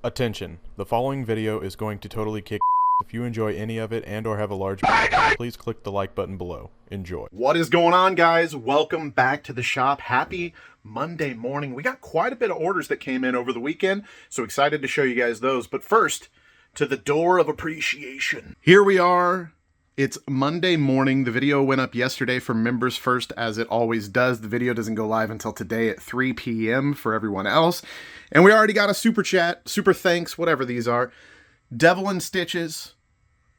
Attention, the following video is going to totally kick. If you enjoy any of it and or have a large please click the like button below. Enjoy. What is going on, guys? Welcome back to the shop. Happy Monday morning. We got quite a bit of orders that came in over the weekend, so excited to show you guys those. But first, to the door of appreciation. Here we are. It's Monday morning. The video went up yesterday for members first, as it always does. The video doesn't go live until today at 3 p.m. for everyone else. And we already got a super chat, super thanks, whatever these are. Devil in Stitches.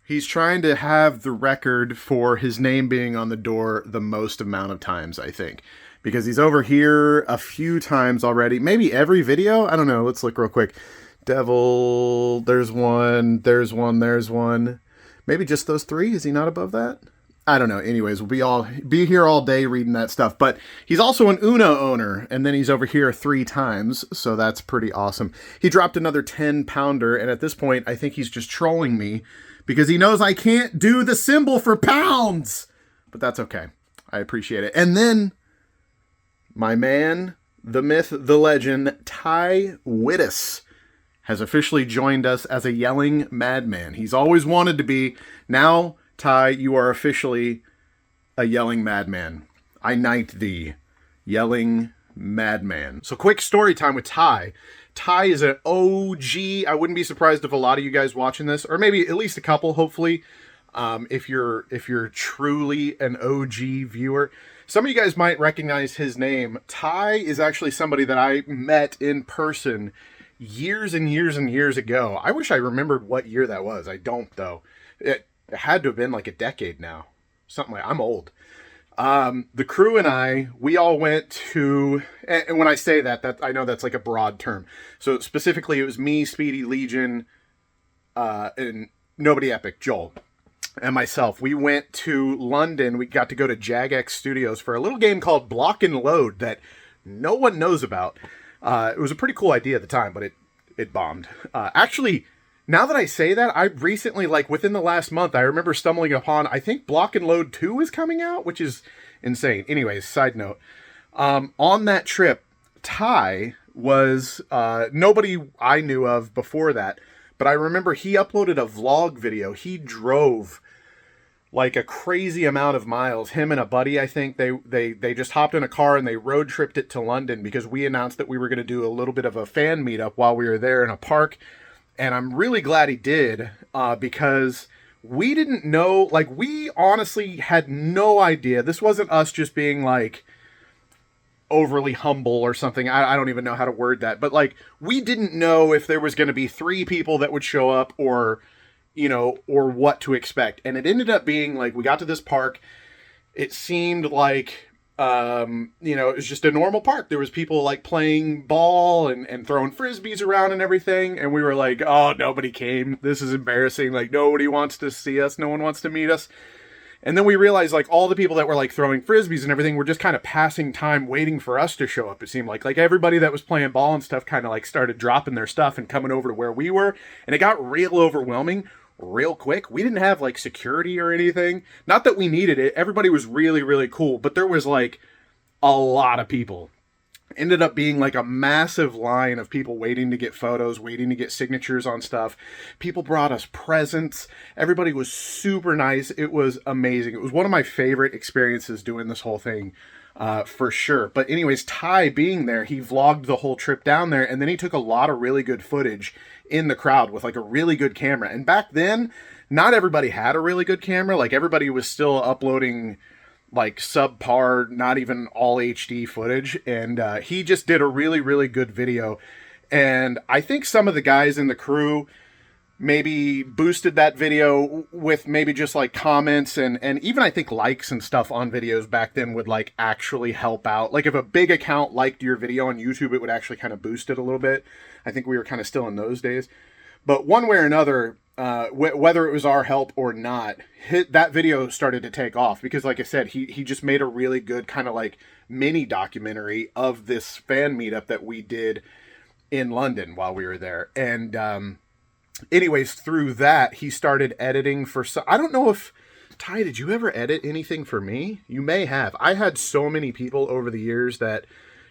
He's trying to have the record for his name being on the door the most amount of times, I think. Because he's over here a few times already. Maybe every video? I don't know. Let's look real quick. Devil, there's one, there's one, there's one. Maybe just those three? Is he not above that? I don't know. Anyways, we'll be here all day reading that stuff. But he's also an Uno owner, and then he's over here 3 times, so that's pretty awesome. He dropped another 10-pounder, and at this point, I think he's just trolling me because he knows I can't do the symbol for pounds. But that's okay. I appreciate it. And then my man, the myth, the legend, Ty Wittis has officially joined us as a yelling madman. He's always wanted to be. Now, Ty, you are officially a yelling madman. I knight thee, yelling madman. So quick story time with Ty. Ty is an OG. I wouldn't be surprised if a lot of you guys watching this, or maybe at least a couple, hopefully, if you're truly an OG viewer. Some of you guys might recognize his name. Ty is actually somebody that I met in person years and years and years ago. I wish I remembered what year that was. I don't, though. It had to have been like a decade now. Something like, I'm old. The crew and I, we all went to, and when I say that I know that's like a broad term. So specifically it was me, Speedy, Legion, and Nobody Epic, Joel, and myself. We went to London. We got to go to Jagex Studios for a little game called Block and Load that no one knows about. It was a pretty cool idea at the time, but it bombed. Actually, now that I say that, I recently, like within the last month, I remember stumbling upon, I think Block and Load 2 is coming out, which is insane. Anyways, side note. On that trip, Ty was nobody I knew of before that, but I remember he uploaded a vlog video. He drove like a crazy amount of miles. Him and a buddy, I think, they just hopped in a car and they road tripped it to London because we announced that we were going to do a little bit of a fan meetup while we were there in a park. And I'm really glad he did, because we didn't know, like, we honestly had no idea. This wasn't us just being, like, overly humble or something. I don't even know how to word that. But, like, we didn't know if there was going to be 3 people that would show up or, you know, or what to expect. And it ended up being, like, we got to this park. It seemed like, you know, it was just a normal park. There was people like playing ball and throwing frisbees around and everything. And we were like, oh, nobody came. This is embarrassing. Like, nobody wants to see us. No one wants to meet us. And then we realized, like, all the people that were like throwing frisbees and everything were just kind of passing time waiting for us to show up. It seemed like everybody that was playing ball and stuff kind of like started dropping their stuff and coming over to where we were. And it got real overwhelming real quick. We didn't have like security or anything. Not that we needed it. Everybody was really, really cool. But there was like a lot of people. Ended up being like a massive line of people waiting to get photos, waiting to get signatures on stuff. People brought us presents. Everybody was super nice. It was amazing. It was one of my favorite experiences doing this whole thing, for sure. But anyways, Ty being there, he vlogged the whole trip down there, and then he took a lot of really good footage in the crowd with like a really good camera. And back then, not everybody had a really good camera. Like, everybody was still uploading like subpar, not even all HD footage. And he just did a really, really good video. And I think some of the guys in the crew maybe boosted that video with maybe just like comments and even I think likes and stuff on videos back then would like actually help out. Like, if a big account liked your video on YouTube, it would actually kind of boost it a little bit. I think we were kind of still in those days. But one way or another, whether it was our help or not, that video started to take off because, like I said, he just made a really good kind of like mini documentary of this fan meetup that we did in London while we were there. And anyways, through that, he started editing for I don't know if, Ty, did you ever edit anything for me? You may have. I had so many people over the years that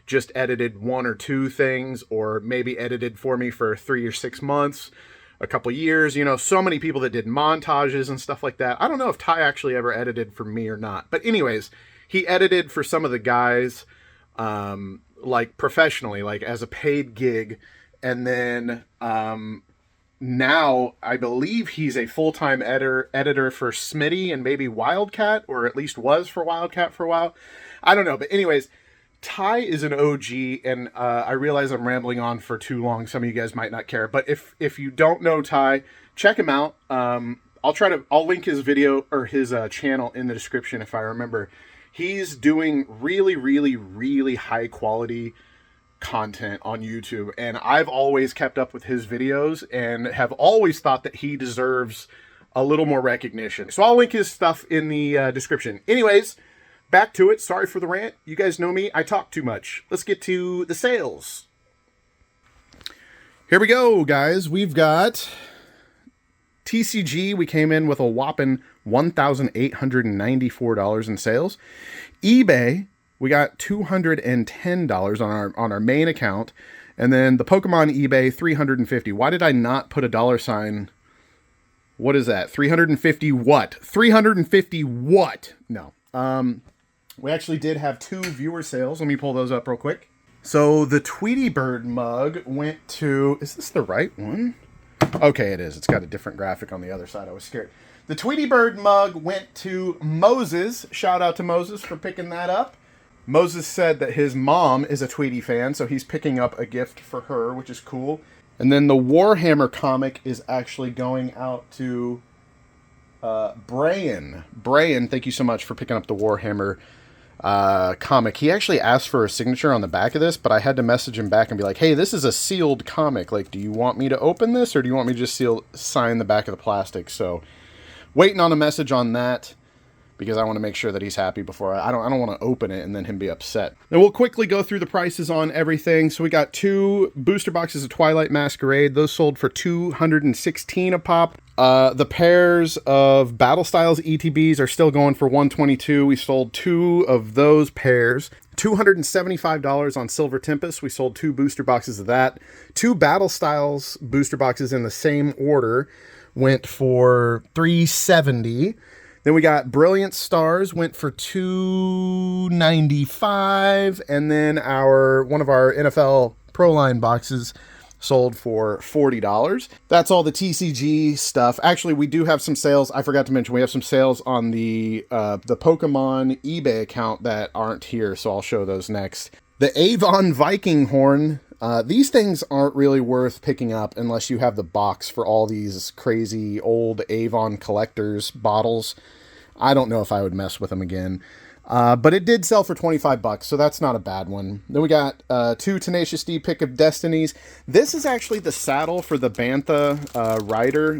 just edited 1 or 2 things, or maybe edited for me for 3 or 6 months, a couple years. You know, so many people that did montages and stuff like that. I don't know if Ty actually ever edited for me or not. But anyways, he edited for some of the guys, like professionally, like as a paid gig. And then now I believe he's a full-time editor for Smitty and maybe Wildcat, or at least was for Wildcat for a while. I don't know. But anyways, Ty is an OG, and I realize I'm rambling on for too long. Some of you guys might not care, but if you don't know Ty, check him out. I'll link his video or his channel in the description if I remember. He's doing really, really, really high quality content on YouTube, and I've always kept up with his videos and have always thought that he deserves a little more recognition. So I'll link his stuff in the description. Anyways, back to it. Sorry for the rant. You guys know me. I talk too much. Let's get to the sales. Here we go, guys. We've got TCG. We came in with a whopping $1,894 in sales. eBay, we got $210 on our main account. And then the Pokemon eBay, $350. Why did I not put a dollar sign? What is that? 350 what? 350 what? No. We actually did have 2 viewer sales. Let me pull those up real quick. So the Tweety Bird mug went to... Is this the right one? Okay, it is. It's got a different graphic on the other side. I was scared. The Tweety Bird mug went to Moses. Shout out to Moses for picking that up. Moses said that his mom is a Tweety fan, so he's picking up a gift for her, which is cool. And then the Warhammer comic is actually going out to Brian. Brian, thank you so much for picking up the Warhammer comic. He actually asked for a signature on the back of this, but I had to message him back and be like, hey, this is a sealed comic. Like, do you want me to open this, or do you want me to just sign the back of the plastic? So, waiting on a message on that, because I want to make sure that he's happy before I don't want to open it and then him be upset. And we'll quickly go through the prices on everything. So we got 2 booster boxes of Twilight Masquerade. Those sold for $216 a pop. The pairs of Battle Styles ETBs are still going for $122. We sold 2 of those pairs. $275 on Silver Tempest. We sold 2 booster boxes of that. 2 Battle Styles booster boxes in the same order went for $370. Then we got Brilliant Stars, went for $295, and then one of our NFL Pro Line boxes sold for $40. That's all the TCG stuff. Actually, we do have some sales. I forgot to mention we have some sales on the Pokemon eBay account that aren't here, so I'll show those next. The Avon Viking Horn. These things aren't really worth picking up unless you have the box for all these crazy old Avon collectors bottles. I don't know if I would mess with them again. But it did sell for $25, so that's not a bad one. Then we got 2 Tenacious D Pick of Destinies. This is actually the saddle for the Bantha Rider.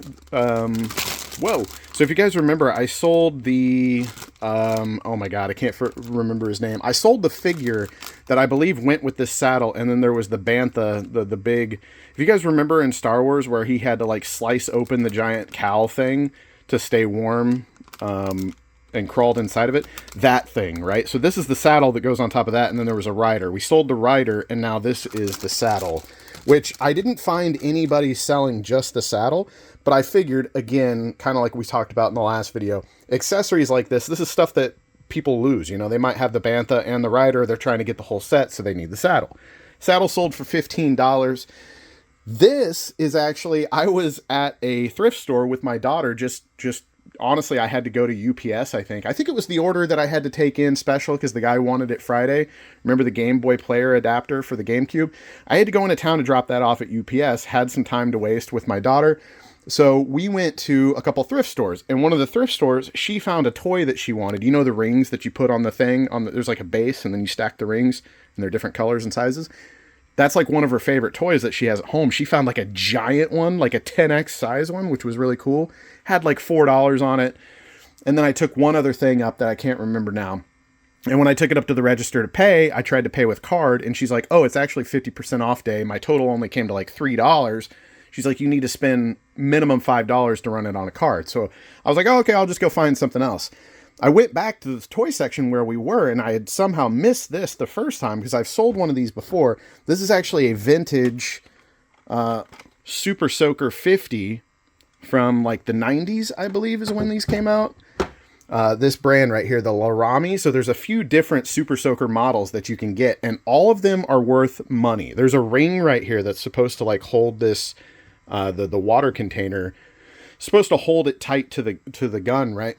Whoa. So if you guys remember, I sold the... oh my god, I can't remember his name. I sold the figure that I believe went with this saddle, and then there was the Bantha, the big... If you guys remember in Star Wars where he had to like slice open the giant cowl thing to stay warm, and crawled inside of it, that thing, right? So this is the saddle that goes on top of that, and then there was a rider. We sold the rider, and now this is the saddle, which I didn't find anybody selling just the saddle, but I figured, again, kind of like we talked about in the last video, accessories like this is stuff that people lose. You know, they might have the Bantha and the rider, they're trying to get the whole set, so they need the saddle. Saddle sold for $15. This is actually, I was at a thrift store with my daughter, just honestly, I had to go to UPS, I think. I think it was the order that I had to take in special because the guy wanted it Friday. Remember the Game Boy Player adapter for the GameCube? I had to go into town to drop that off at UPS, had some time to waste with my daughter. So we went to a couple thrift stores, and one of the thrift stores, she found a toy that she wanted. You know the rings that you put on the thing? There's like a base, and then you stack the rings, and they're different colors and sizes. That's like one of her favorite toys that she has at home. She found like a giant one, like a 10X size one, which was really cool. Had like $4 on it. And then I took one other thing up that I can't remember now. And when I took it up to the register to pay, I tried to pay with card, and she's like, oh, it's actually 50% off day. My total only came to like $3. She's like, you need to spend minimum $5 to run it on a card. So I was like, oh, okay, I'll just go find something else. I went back to the toy section where we were, and I had somehow missed this the first time because I've sold one of these before. This is actually a vintage Super Soaker 50 from like the 90s, I believe is when these came out. This brand right here, the Larami. So there's a few different Super Soaker models that you can get, and all of them are worth money. There's a ring right here that's supposed to like hold this, the water container, supposed to hold it tight to the gun, right?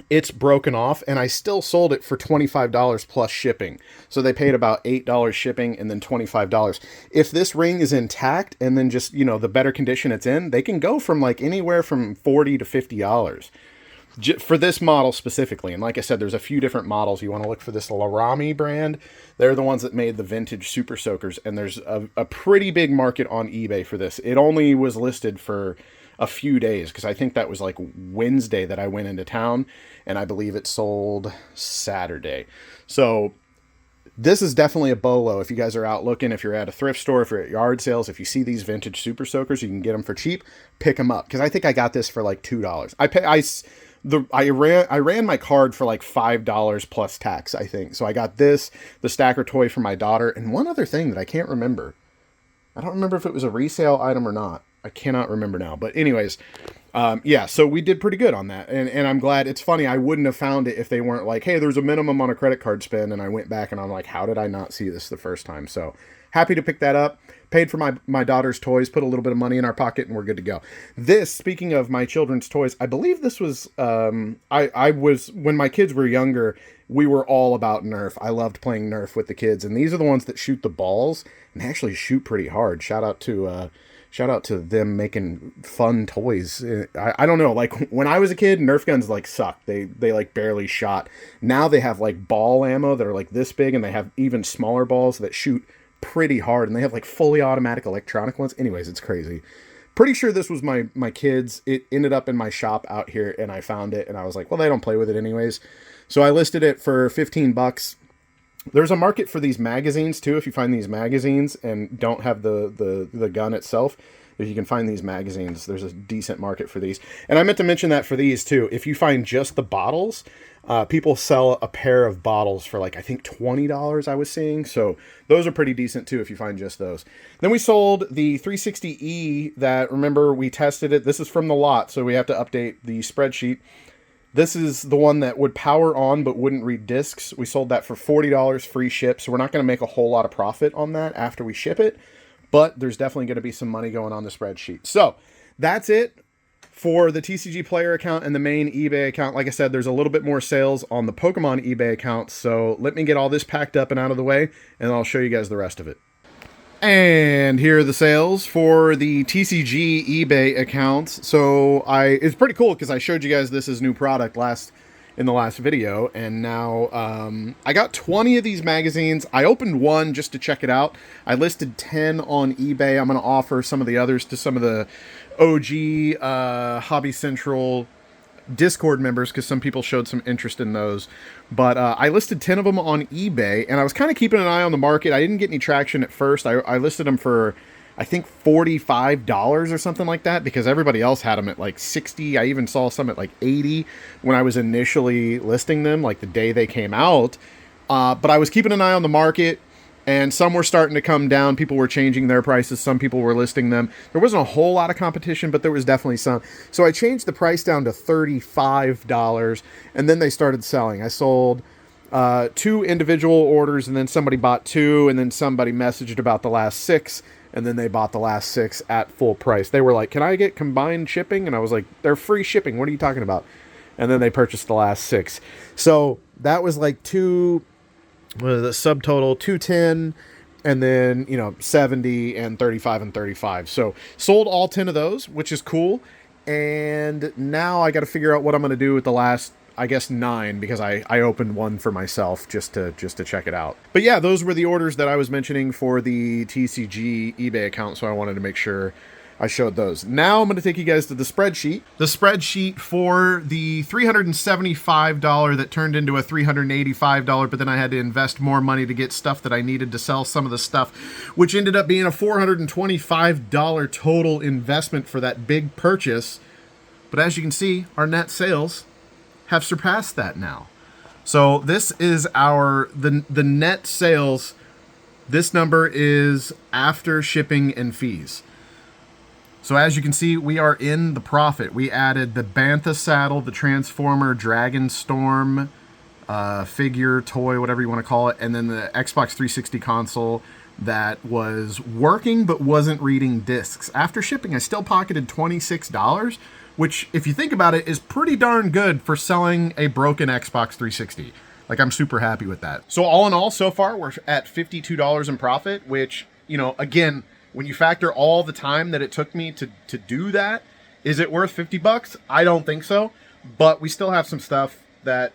It's broken off, and I still sold it for $25 plus shipping. So they paid about $8 shipping and then $25. If this ring is intact and then just, you know, the better condition it's in, they can go from like anywhere from $40 to $50 for this model specifically. And like I said, there's a few different models. You want to look for this Larami brand. They're the ones that made the vintage Super Soakers, and there's a pretty big market on eBay for this. It only was listed for a few days because I think that was like Wednesday that I went into town, and I believe it sold Saturday. So this is definitely a bolo if you guys are out looking, if you're at a thrift store, if you're at yard sales, if you see these vintage Super Soakers, you can get them for cheap, pick them up. Because I think I got this for like $2. I ran my card for like $5 plus tax, I think. So I got this, the stacker toy for my daughter, and one other thing that I can't remember. I don't remember if it was a resale item or not. I cannot remember now. But anyways, yeah, so we did pretty good on that. And I'm glad. It's funny, I wouldn't have found it if they weren't like, hey, there's a minimum on a credit card spend. And I went back and I'm like, how did I not see this the first time? So happy to pick that up. Paid for my daughter's toys, put a little bit of money in our pocket, and we're good to go. This, speaking of my children's toys, I believe this was, I was, when my kids were younger, we were all about Nerf. I loved playing Nerf with the kids. And these are the ones that shoot the balls and actually shoot pretty hard. Shout out to them making fun toys. I don't know, like when I was a kid, Nerf guns like sucked. They like barely shot. Now they have like ball ammo that are like this big, and they have even smaller balls that shoot pretty hard, and they have like fully automatic electronic ones. Anyways, it's crazy. Pretty sure this was my kids. It ended up in my shop out here, and I found it, and I was like, well, they don't play with it anyways. So I listed it for $15. There's a market for these magazines too. If you find these magazines and don't have the gun itself, if you can find these magazines, there's a decent market for these. And I meant to mention that for these too. If you find just the bottles, people sell a pair of bottles for like, I think $20 I was seeing. So those are pretty decent too if you find just those. Then we sold the 360E that, remember, we tested it. This is from the lot, so we have to update the spreadsheet. This is the one that would power on but wouldn't read discs. We sold that for $40 free ship, so we're not going to make a whole lot of profit on that after we ship it, but there's definitely going to be some money going on the spreadsheet. So that's it for the TCG player account and the main eBay account. Like I said, there's a little bit more sales on the Pokemon eBay account, so let me get all this packed up and out of the way, and I'll show you guys the rest of it. And here are the sales for the TCG eBay accounts. So it's pretty cool because I showed you guys this as new product in the last video, and now I got 20 of these magazines. I opened one just to check it out. I listed 10 on eBay. I'm going to offer some of the others to some of the OG Hobby Central Discord members because some people showed some interest in those. But I listed 10 of them on eBay, and I was kind of keeping an eye on the market. I didn't get any traction at first. I listed them for, I think, $45 or something like that because everybody else had them at like 60. I even saw some at like 80 when I was initially listing them, like the day they came out. But I was keeping an eye on the market, and some were starting to come down. People were changing their prices. Some people were listing them. There wasn't a whole lot of competition, but there was definitely some. So I changed the price down to $35, and then they started selling. I sold 2 individual orders, and then somebody bought 2, and then somebody messaged about the last 6, and then they bought the last 6 at full price. They were like, can I get combined shipping? And I was like, they're free shipping. What are you talking about? And then they purchased the last 6. So that was like the subtotal 210, and then 70 and 35 and 35. So sold all 10 of those, which is cool. And now I got to figure out what I'm going to do with the last, I guess, 9, because I opened one for myself just to check it out. But yeah, those were the orders that I was mentioning for the TCG eBay account, so I wanted to make sure I showed those. Now I'm going to take you guys to the spreadsheet. The spreadsheet for the $375 that turned into a $385, but then I had to invest more money to get stuff that I needed to sell some of the stuff, which ended up being a $425 total investment for that big purchase. But as you can see, our net sales have surpassed that now. So this is our the net sales. This number is after shipping and fees. So as you can see, we are in the profit. We added the Bantha saddle, the Transformer Dragon Storm figure, toy, whatever you want to call it, and then the Xbox 360 console that was working but wasn't reading discs. After shipping, I still pocketed $26, which, if you think about it, is pretty darn good for selling a broken Xbox 360. Like, I'm super happy with that. So all in all, so far, we're at $52 in profit, which, you know, again, when you factor all the time that it took me to do that, is it worth 50 bucks? I don't think so. But we still have some stuff that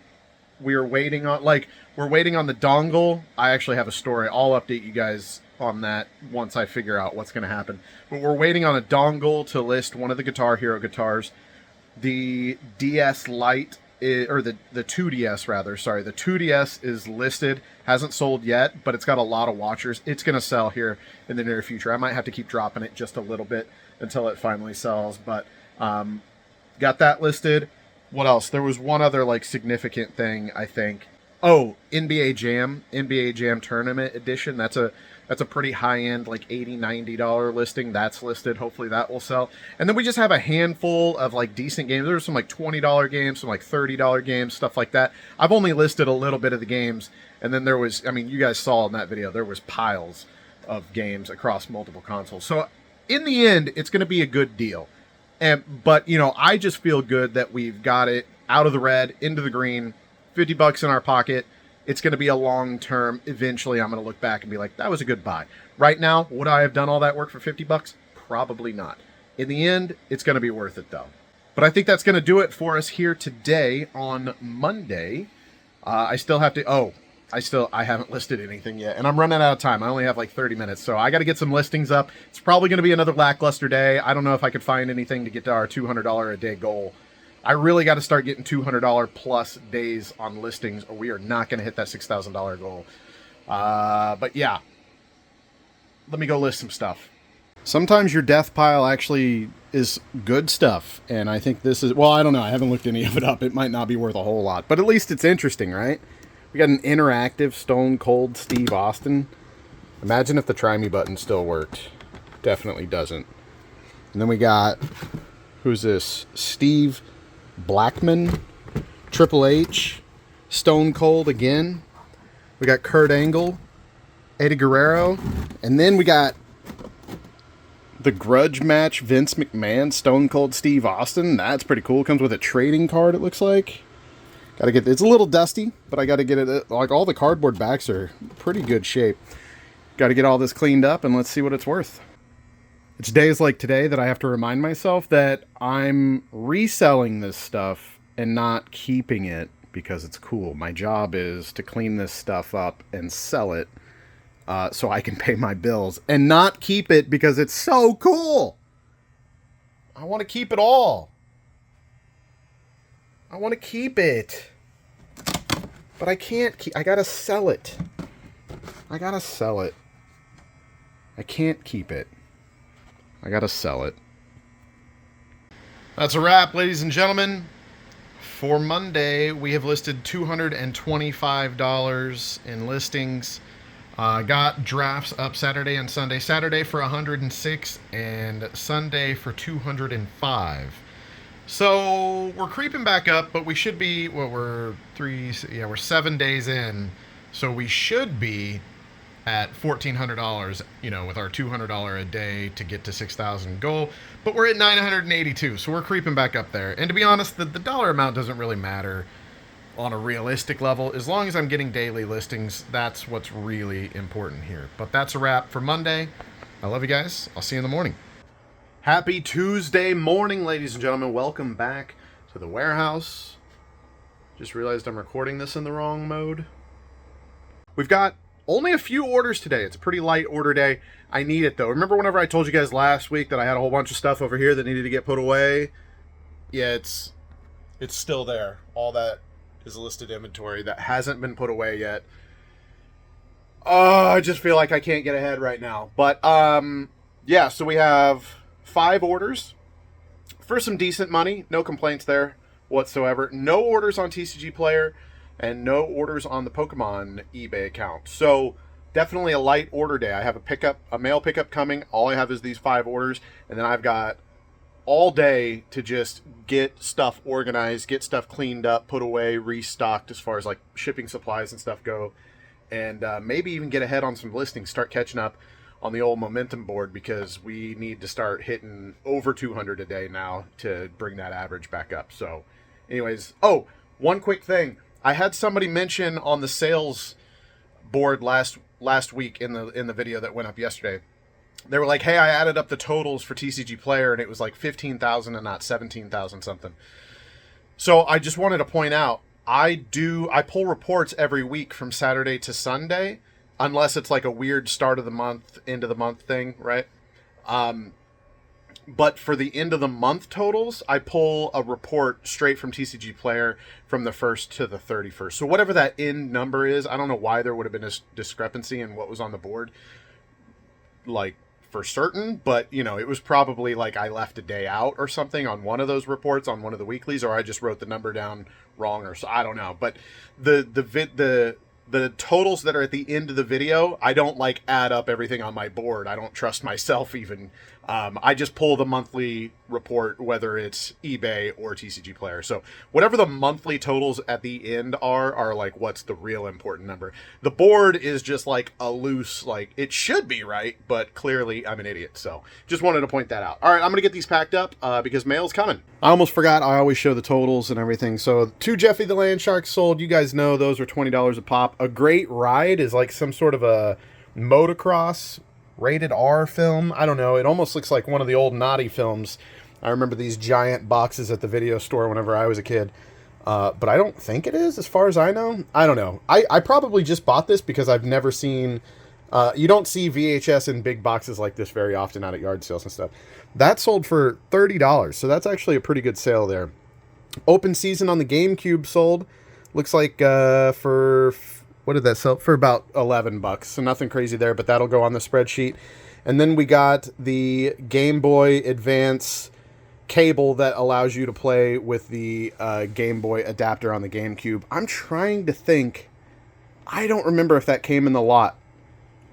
we're waiting on. Like, we're waiting on the dongle. I actually have a story. I'll update you guys on that once I figure out what's going to happen. But we're waiting on a dongle to list one of the Guitar Hero guitars. The DS Lite, or the 2DS rather, sorry. The 2DS is listed, hasn't sold yet, but it's got a lot of watchers. It's going to sell here in the near future. I might have to keep dropping it just a little bit until it finally sells, but got that listed. What else? There was one other like significant thing, I think. Oh, NBA Jam Tournament Edition. That's a pretty high-end, like $80, $90 listing. That's listed. Hopefully that will sell. And then we just have a handful of like decent games. There's some like $20 games, some like $30 games, stuff like that. I've only listed a little bit of the games. And then there was, I mean, you guys saw in that video, there was piles of games across multiple consoles. So in the end, it's going to be a good deal. But, you know, I just feel good that we've got it out of the red, into the green, 50 bucks in our pocket. It's going to be a long term. Eventually, I'm going to look back and be like, that was a good buy. Right now, would I have done all that work for 50 bucks? Probably not. In the end, it's going to be worth it, though. But I think that's going to do it for us here today on Monday. I still have to... I haven't listed anything yet, and I'm running out of time. I only have like 30 minutes, so I got to get some listings up. It's probably going to be another lackluster day. I don't know if I could find anything to get to our $200 a day goal. I really got to start getting $200 plus days on listings, or we are not going to hit that $6,000 goal. But yeah, let me go list some stuff. Sometimes your death pile actually is good stuff, and I think this is... Well, I don't know. I haven't looked any of it up. It might not be worth a whole lot, but at least it's interesting, right? We got an interactive Stone Cold Steve Austin. Imagine if the try me button still worked. Definitely doesn't. And then we got... Who's this? Steve Blackman. Triple H. Stone Cold again. We got Kurt Angle. Eddie Guerrero. And then we got the grudge match Vince McMahon. Stone Cold Steve Austin. That's pretty cool. Comes with a trading card, it looks like. Gotta get, it's a little dusty, but I gotta get it, like all the cardboard backs are pretty good shape. Gotta get all this cleaned up and let's see what it's worth. It's days like today that I have to remind myself that I'm reselling this stuff and not keeping it because it's cool. My job is to clean this stuff up and sell it so I can pay my bills and not keep it because it's so cool. I want to keep it all. I want to keep it. But I can't keep... I gotta sell it. I gotta sell it. I can't keep it. I gotta sell it. That's a wrap, ladies and gentlemen. For Monday, we have listed $225 in listings. Got drafts up Saturday and Sunday. Saturday for $106 and Sunday for $205. So we're creeping back up, but we should be, well, we're 7 days in, so we should be at $1,400, you know, with our $200 a day to get to 6,000 goal, but we're at 982, so we're creeping back up there. And to be honest, the dollar amount doesn't really matter on a realistic level. As long as I'm getting daily listings, that's what's really important here. But that's a wrap for Monday. I love you guys. I'll see you in the morning. Happy Tuesday morning, ladies and gentlemen. Welcome back to the warehouse. Just realized I'm recording this in the wrong mode. We've got only a few orders today. It's a pretty light order day. I need it, though. Remember whenever I told you guys last week that I had a whole bunch of stuff over here that needed to get put away? Yeah, it's still there. All that is listed inventory that hasn't been put away yet. Oh, I just feel like I can't get ahead right now. But, yeah, so we have 5 orders for some decent money. No complaints there. whatsoever. No orders on TCG Player and no orders on the Pokemon eBay account. So definitely a light order day. I have a mail pickup coming. All I have is these 5 orders, and then I've got all day to just get stuff organized, get stuff cleaned up, put away, restocked as far as like shipping supplies and stuff go, and maybe even get ahead on some listings, start catching up on the old momentum board, because we need to start hitting over 200 a day now to bring that average back up. So anyways, oh, one quick thing. I had somebody mention on the sales board last week in the video that went up yesterday. They were like, hey, I added up the totals for TCG Player and it was like 15,000 and not 17,000 something. So I just wanted to point out, I pull reports every week from Saturday to Sunday, unless it's like a weird start of the month, end of the month thing, right? But for the end of the month totals, I pull a report straight from TCG Player from the 1st to the 31st. So whatever that end number is, I don't know why there would have been a discrepancy in what was on the board, like for certain, but you know, it was probably like I left a day out or something on one of those reports on one of the weeklies, or I just wrote the number down wrong, or so I don't know. But the totals that are at the end of the video, I don't like add up everything on my board. I don't trust myself even. I just pull the monthly report, whether it's eBay or TCG Player. So whatever the monthly totals at the end are like what's the real important number. The board is just like a loose, like it should be right, but clearly I'm an idiot. So just wanted to point that out. All right, I'm going to get these packed up because mail's coming. I almost forgot. I always show the totals and everything. So 2 Jeffy the Land Sharks sold. You guys know those are $20 a pop. A Great Ride is like some sort of a motocross rated R film. I don't know. It almost looks like one of the old naughty films. I remember these giant boxes at the video store whenever I was a kid. But I don't think it is, as far as I know. I don't know. I probably just bought this because I've never seen... you don't see VHS in big boxes like this very often out at yard sales and stuff. That sold for $30, so that's actually a pretty good sale there. Open season on the GameCube sold. Looks like for... What did that sell? For about $11. So nothing crazy there, but that'll go on the spreadsheet. And then we got the Game Boy Advance cable that allows you to play with the Game Boy adapter on the GameCube. I'm trying to think. I don't remember if that came in the lot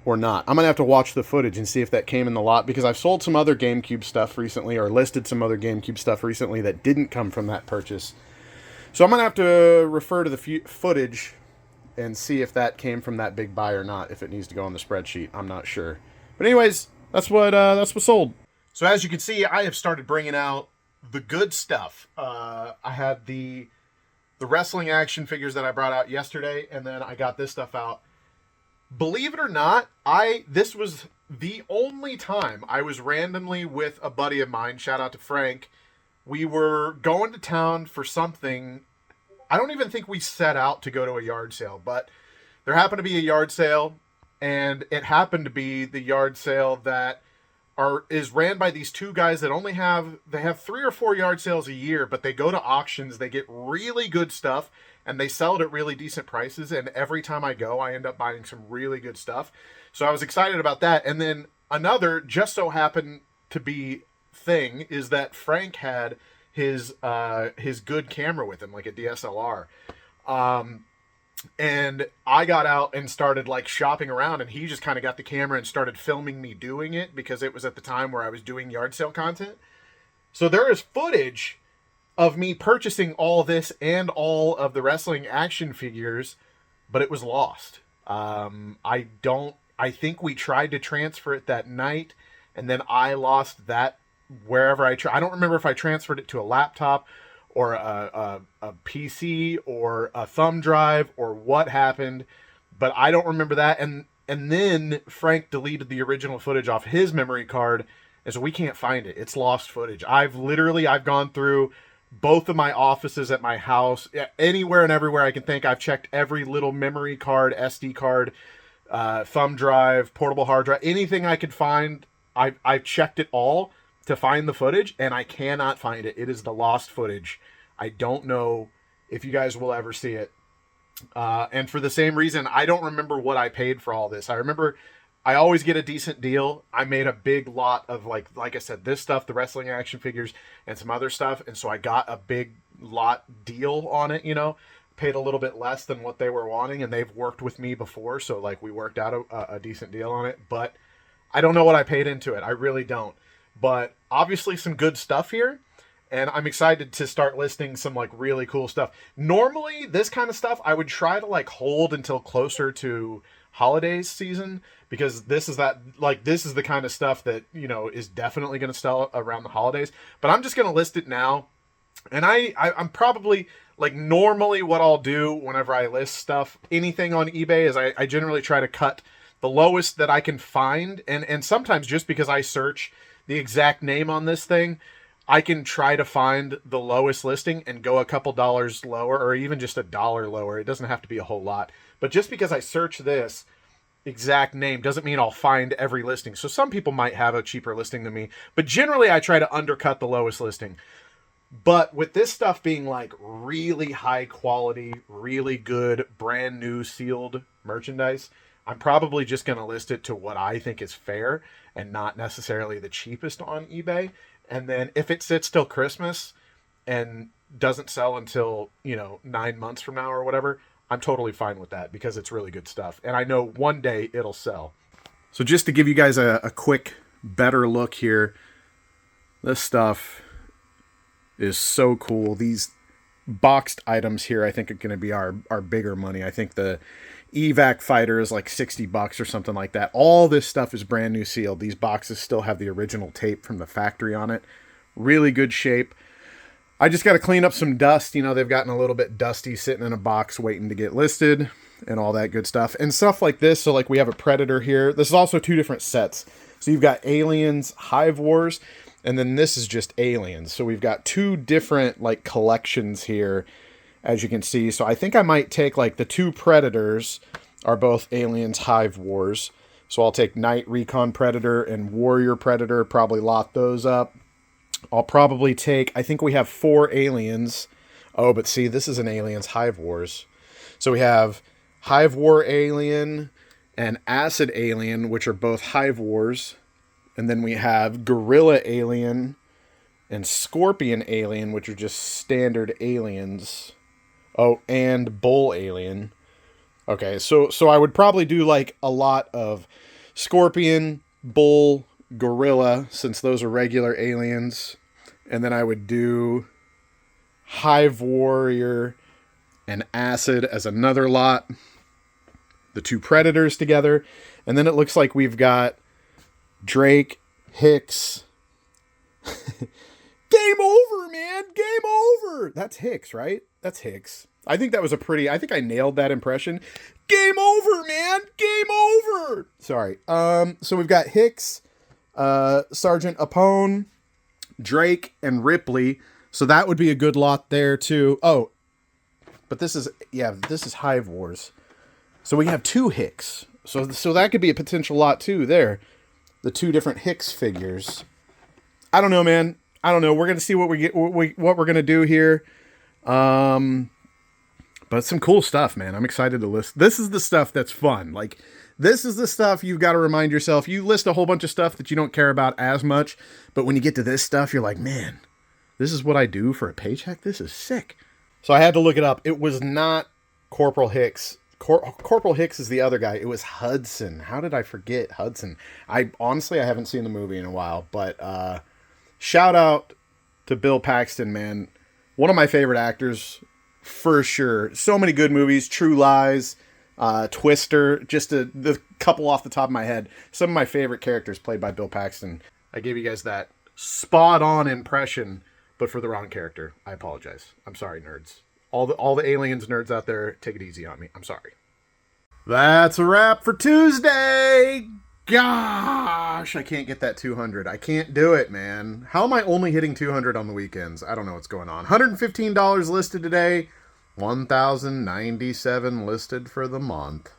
or not. I'm going to have to watch the footage and see if that came in the lot, because I've sold some other GameCube stuff recently, or listed some other GameCube stuff recently that didn't come from that purchase. So I'm going to have to refer to the footage and see if that came from that big buy or not, if it needs to go on the spreadsheet. I'm not sure. But anyways, that's what sold. So as you can see, I have started bringing out the good stuff. I had the wrestling action figures that I brought out yesterday, and then I got this stuff out. Believe it or not, this was the only time I was randomly with a buddy of mine, shout out to Frank. We were going to town for something. I don't even think we set out to go to a yard sale, but there happened to be a yard sale, and it happened to be the yard sale that is ran by these 2 guys that they have 3 or 4 yard sales a year, but they go to auctions, they get really good stuff, and they sell it at really decent prices, and every time I go, I end up buying some really good stuff. So I was excited about that. And then another just so happened to be thing is that Frank had his good camera with him, like a DSLR. And I got out and started like shopping around, and he just kind of got the camera and started filming me doing it, because it was at the time where I was doing yard sale content. So there is footage of me purchasing all this and all of the wrestling action figures, but it was lost. I think we tried to transfer it that night, and then I lost that wherever I don't remember if I transferred it to a laptop or a PC or a thumb drive or what happened, but I don't remember that. And then Frank deleted the original footage off his memory card, and so we can't find it. It's lost footage. I've gone through both of my offices at my house, anywhere and everywhere I can think. I've checked every little memory card, SD card, thumb drive, portable hard drive, anything I could find. I've checked it all to find the footage, and I cannot find it. It is the lost footage. I don't know if you guys will ever see it. And for the same reason, I don't remember what I paid for all this. I remember I always get a decent deal. I made a big lot of like I said, this stuff, the wrestling action figures, and some other stuff, and so I got a big lot deal on it. You know, paid a little bit less than what they were wanting, and they've worked with me before, so like we worked out a decent deal on it. But I don't know what I paid into it. I really don't. But obviously some good stuff here. And I'm excited to start listing some like really cool stuff. Normally, this kind of stuff I would try to like hold until closer to holidays season, because this is the kind of stuff that, you know, is definitely going to sell around the holidays. But I'm just going to list it now. And I'm probably like, normally what I'll do whenever I list stuff, anything on eBay, is I generally try to cut the lowest that I can find. And sometimes just because I search the exact name on this thing, I can try to find the lowest listing and go a couple dollars lower, or even just $1 lower. It doesn't have to be a whole lot. But just because I search this exact name doesn't mean I'll find every listing. So some people might have a cheaper listing than me, but generally I try to undercut the lowest listing. But with this stuff being like really high quality, really good, brand new sealed merchandise, I'm probably just going to list it to what I think is fair and not necessarily the cheapest on eBay. And then if it sits till Christmas and doesn't sell until, you know, 9 months from now or whatever, I'm totally fine with that, because it's really good stuff. And I know one day it'll sell. So just to give you guys a quick, better look here, this stuff is so cool. These boxed items here, I think, are going to be our bigger money. I think the evac fighter is like $60 or something like that. All this stuff is brand new sealed. These boxes still have the original tape from the factory on it. Really good shape. I just got to clean up some dust. You know, they've gotten a little bit dusty sitting in a box waiting to get listed and all that good stuff. And stuff like this. So like we have a Predator here. This is also 2 different sets. So you've got Aliens, Hive Wars, and then this is just Aliens. So we've got 2 different like collections here, as you can see. So I think I might take like the 2 Predators are both Aliens, Hive Wars. So I'll take Night Recon Predator and Warrior Predator, probably lot those up. I'll probably take, I think we have 4 Aliens. Oh, but see, this is an Aliens Hive Wars. So we have Hive War Alien and Acid Alien, which are both Hive Wars. And then we have Gorilla Alien and Scorpion Alien, which are just standard aliens. Oh, and Bull Alien. Okay, so I would probably do like a lot of Scorpion, Bull, Gorilla, since those are regular aliens. And then I would do Hive Warrior and Acid as another lot. The 2 Predators together. And then it looks like we've got Drake, Hicks. Game over, man. Game over. That's Hicks, right? That's Hicks. I think that was I think I nailed that impression. Game over, man. Game over. Sorry. So we've got Hicks, Sergeant Apone, Drake, and Ripley. So that would be a good lot there too. Oh, but this is Hive Wars. So we have 2 Hicks. So that could be a potential lot too there. The 2 different Hicks figures. I don't know, man. I don't know. We're gonna see what we're gonna do here. But some cool stuff, man. I'm excited to list. This is the stuff that's fun. Like, this is the stuff you've got to remind yourself. You list a whole bunch of stuff that you don't care about as much, but when you get to this stuff, you're like, man, this is what I do for a paycheck? This is sick. So I had to look it up. It was not Corporal Hicks. Corporal Hicks is the other guy. It was Hudson. How did I forget Hudson? I haven't seen the movie in a while, but shout out to Bill Paxton, man. One of my favorite actors, for sure. So many good movies. True Lies, Twister, just the couple off the top of my head. Some of my favorite characters played by Bill Paxton. I gave you guys that spot-on impression, but for the wrong character. I apologize. I'm sorry, nerds. All the aliens nerds out there, take it easy on me. I'm sorry. That's a wrap for Tuesday. Gosh, I can't get that 200. I can't do it, man. How am I only hitting 200 on the weekends? I don't know what's going on. $115 listed today. 1,097 listed for the month.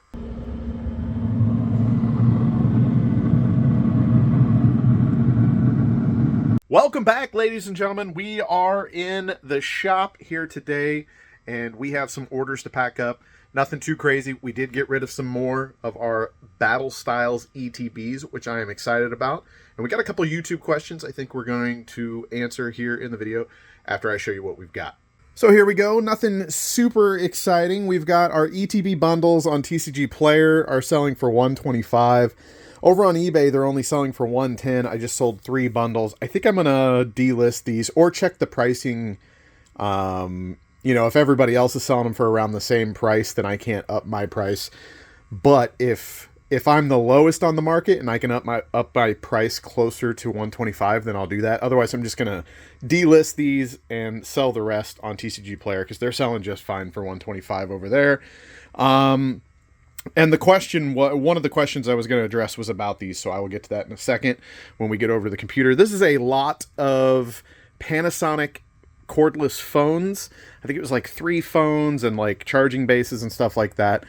Welcome back, ladies and gentlemen. We are in the shop here today, and we have some orders to pack up. Nothing too crazy. We did get rid of some more of our Battle Styles ETBs, which I am excited about. And we got a couple YouTube questions I think we're going to answer here in the video after I show you what we've got. So here we go. Nothing super exciting. We've got our ETB bundles on TCG Player are selling for $125. Over on eBay, they're only selling for $110. I just sold 3 bundles. I think I'm going to delist these or check the pricing. You know, if everybody else is selling them for around the same price, then I can't up my price. But if I'm the lowest on the market and I can up my price closer to $125, then I'll do that. Otherwise, I'm just going to delist these and sell the rest on TCG Player because they're selling just fine for $125 over there. And the question, one of the questions I was going to address was about these, so I will get to that in a second when we get over to the computer. This is a lot of Panasonic cordless phones. I think it was like 3 phones and like charging bases and stuff like that.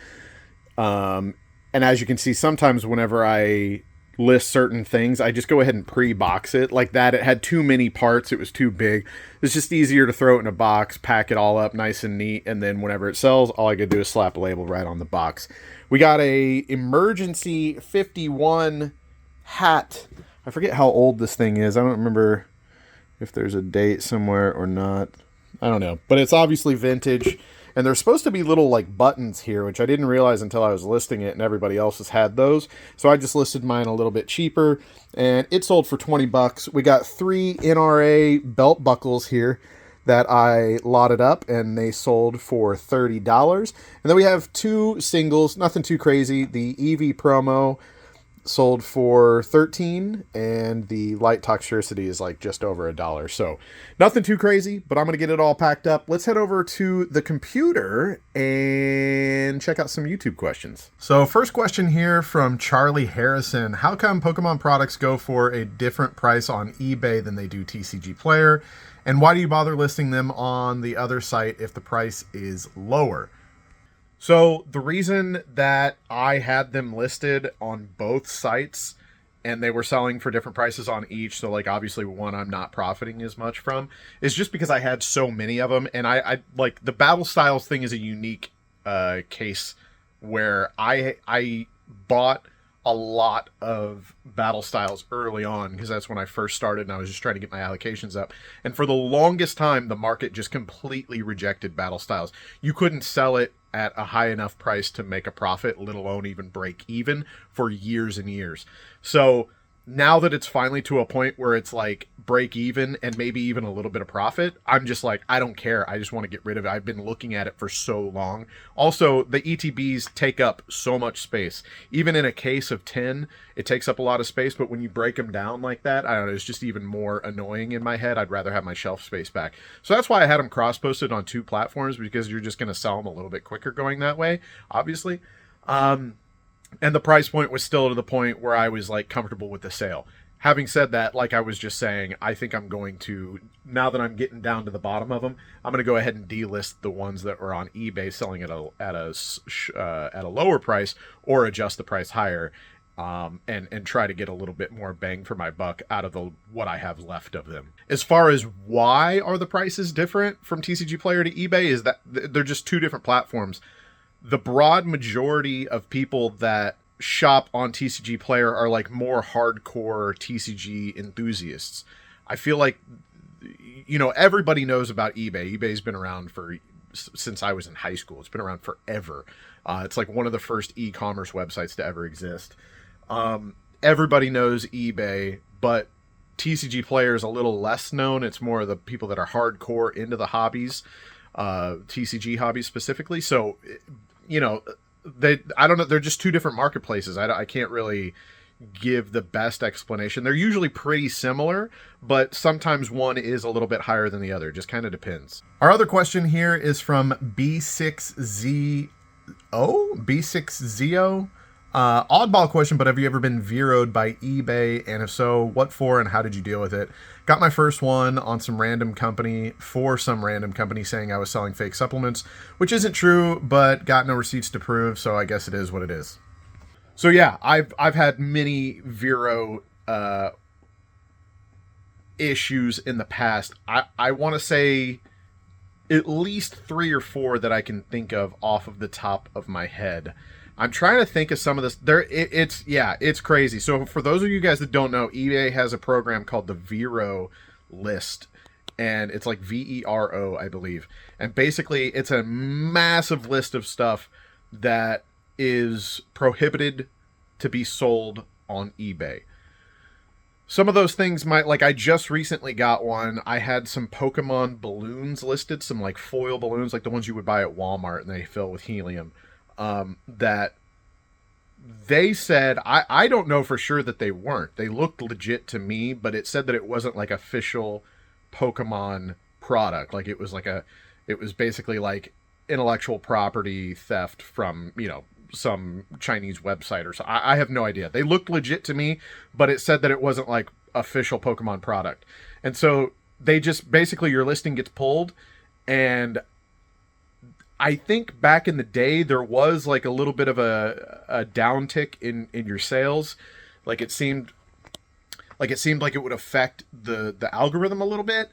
And as you can see, sometimes whenever I list certain things, I just go ahead and pre-box it like that. It had too many parts. It was too big. It's just easier to throw it in a box, pack it all up nice and neat, and then whenever it sells, all I gotta do is slap a label right on the box. We got a emergency 51 hat. I forget how old this thing is. I don't remember if there's a date somewhere or not. I don't know. But it's obviously vintage. And there's supposed to be little like buttons here, which I didn't realize until I was listing it, and everybody else has had those. So I just listed mine a little bit cheaper, and it sold for $20. We got 3 NRA belt buckles here that I lotted up, and they sold for $30. And then we have 2 singles, nothing too crazy. The EV promo sold for $13, and the light toxicity is like just over $1. So nothing too crazy, but I'm going to get it all packed up. Let's head over to the computer and check out some YouTube questions. So first question here from Charlie Harrison. How come Pokemon products go for a different price on eBay than they do TCG Player? And why do you bother listing them on the other site if the price is lower? So the reason that I had them listed on both sites and they were selling for different prices on each, so like obviously one I'm not profiting as much from, is just because I had so many of them. And I like the Battle Styles thing is a unique case where I bought a lot of Battle Styles early on because that's when I first started and I was just trying to get my allocations up. And for the longest time, the market just completely rejected Battle Styles. You couldn't sell it at a high enough price to make a profit, let alone even break even, for years and years. So now that it's finally to a point where it's like break even and maybe even a little bit of profit, I'm just like, I don't care. I just want to get rid of it. I've been looking at it for so long. Also, the ETBs take up so much space. Even in a case of 10, it takes up a lot of space, but when you break them down like that, I don't know, it's just even more annoying in my head. I'd rather have my shelf space back. So that's why I had them cross-posted on 2 platforms, because you're just going to sell them a little bit quicker going that way, obviously. And the price point was still to the point where I was like comfortable with the sale. Having said that, like I was just saying, I think I'm going to, now that I'm getting down to the bottom of them, I'm going to go ahead and delist the ones that were on eBay selling at a lower price, or adjust the price higher, and try to get a little bit more bang for my buck out of what I have left of them. As far as why are the prices different from TCG Player to eBay, is that they're just 2 different platforms. The broad majority of people that shop on TCG Player are like more hardcore TCG enthusiasts. I feel like, you know, everybody knows about eBay. eBay's been around since I was in high school. It's been around forever. It's like one of the first e-commerce websites to ever exist. Everybody knows eBay, but TCG Player is a little less known. It's more of the people that are hardcore into the hobbies, TCG hobbies specifically. So, you know, I don't know. They're just 2 different marketplaces. I can't really give the best explanation. They're usually pretty similar, but sometimes one is a little bit higher than the other. Just kind of depends. Our other question here is from B6Zo. Oddball question, but have you ever been zeroed by eBay? And if so, what for and how did you deal with it? Got my first one on some random company saying I was selling fake supplements, which isn't true, but got no receipts to prove, so I guess it is what it is. So yeah, I've had many Vero issues in the past. I want to say at least 3 or 4 that I can think of off of the top of my head. I'm trying to think of some of this. It's crazy. So for those of you guys that don't know, eBay has a program called the Vero list, and it's like VERO, I believe. And basically, it's a massive list of stuff that is prohibited to be sold on eBay. Some of those things I just recently got one. I had some Pokemon balloons listed, some like foil balloons, like the ones you would buy at Walmart, and they fill with helium. That they said, I don't know for sure that they weren't. They looked legit to me, but it said that it wasn't like official Pokemon product. Like it was basically like intellectual property theft from, some Chinese website or so. I have no idea. They looked legit to me, but it said that it wasn't like official Pokemon product. And so they just basically, your listing gets pulled, and I think back in the day, there was like a little bit of a downtick in your sales. Like it seemed like it would affect the algorithm a little bit.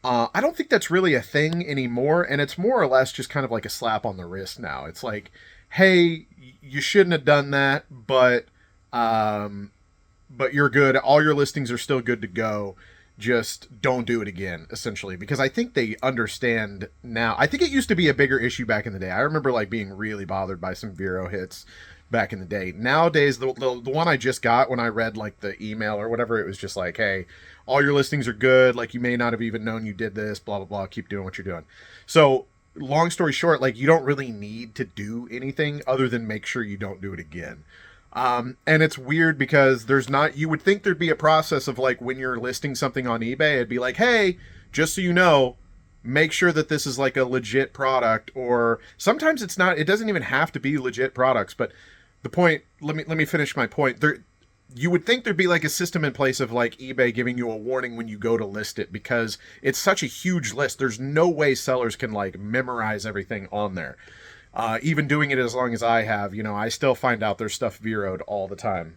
I don't think that's really a thing anymore. And it's more or less just kind of like a slap on the wrist now. It's like, hey, you shouldn't have done that, but you're good. All your listings are still good to go. Just don't do it again, essentially, because I think they understand now. I think it used to be a bigger issue back in the day. I remember like being really bothered by some Vero hits back in the day. Nowadays, the one I just got, when I read like the email or whatever, it was just like, hey, all your listings are good. Like you may not have even known you did this, blah, blah, blah. Keep doing what you're doing. So long story short, like you don't really need to do anything other than make sure you don't do it again. And it's weird because you would think there'd be a process of like when you're listing something on eBay, it'd be like, hey, just so you know, make sure that this is like a legit product. Or sometimes it's not, it doesn't even have to be legit products. But the point, let me finish my point. You would think there'd be like a system in place of like eBay giving you a warning when you go to list it, because it's such a huge list. There's no way sellers can like memorize everything on there. Even doing it as long as I have, I still find out there's stuff Vero'd all the time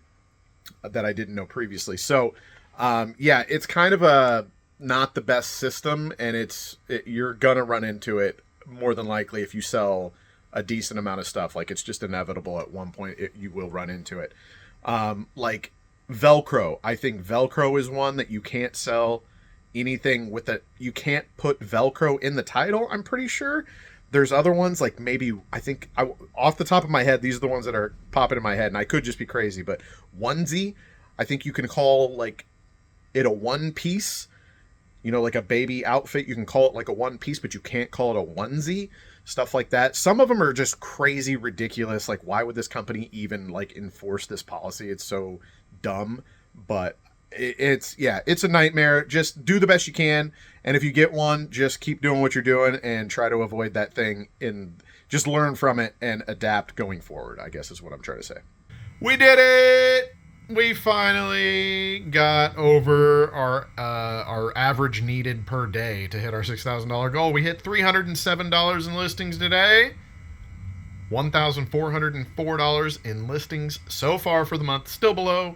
that I didn't know previously. So, it's kind of not the best system, and you're gonna run into it more than likely if you sell a decent amount of stuff. Like it's just inevitable at one point you will run into it. Like Velcro. I think Velcro is one that you can't sell anything with it. You can't put Velcro in the title, I'm pretty sure. There's other ones, like maybe, off the top of my head, these are the ones that are popping in my head, and I could just be crazy, but onesie, I think you can call like it a one piece, like a baby outfit. You can call it like a one piece, but you can't call it a onesie, stuff like that. Some of them are just crazy ridiculous. Like, why would this company even like enforce this policy? It's so dumb, but it's a nightmare. Just do the best you can, and if you get one, just keep doing what you're doing and try to avoid that thing, and just learn from it and adapt going forward, I guess is what I'm trying to say. We did it! We finally got over our average needed per day to hit our $6,000 goal. We hit $307 in listings today. $1,404 in listings so far for the month. Still below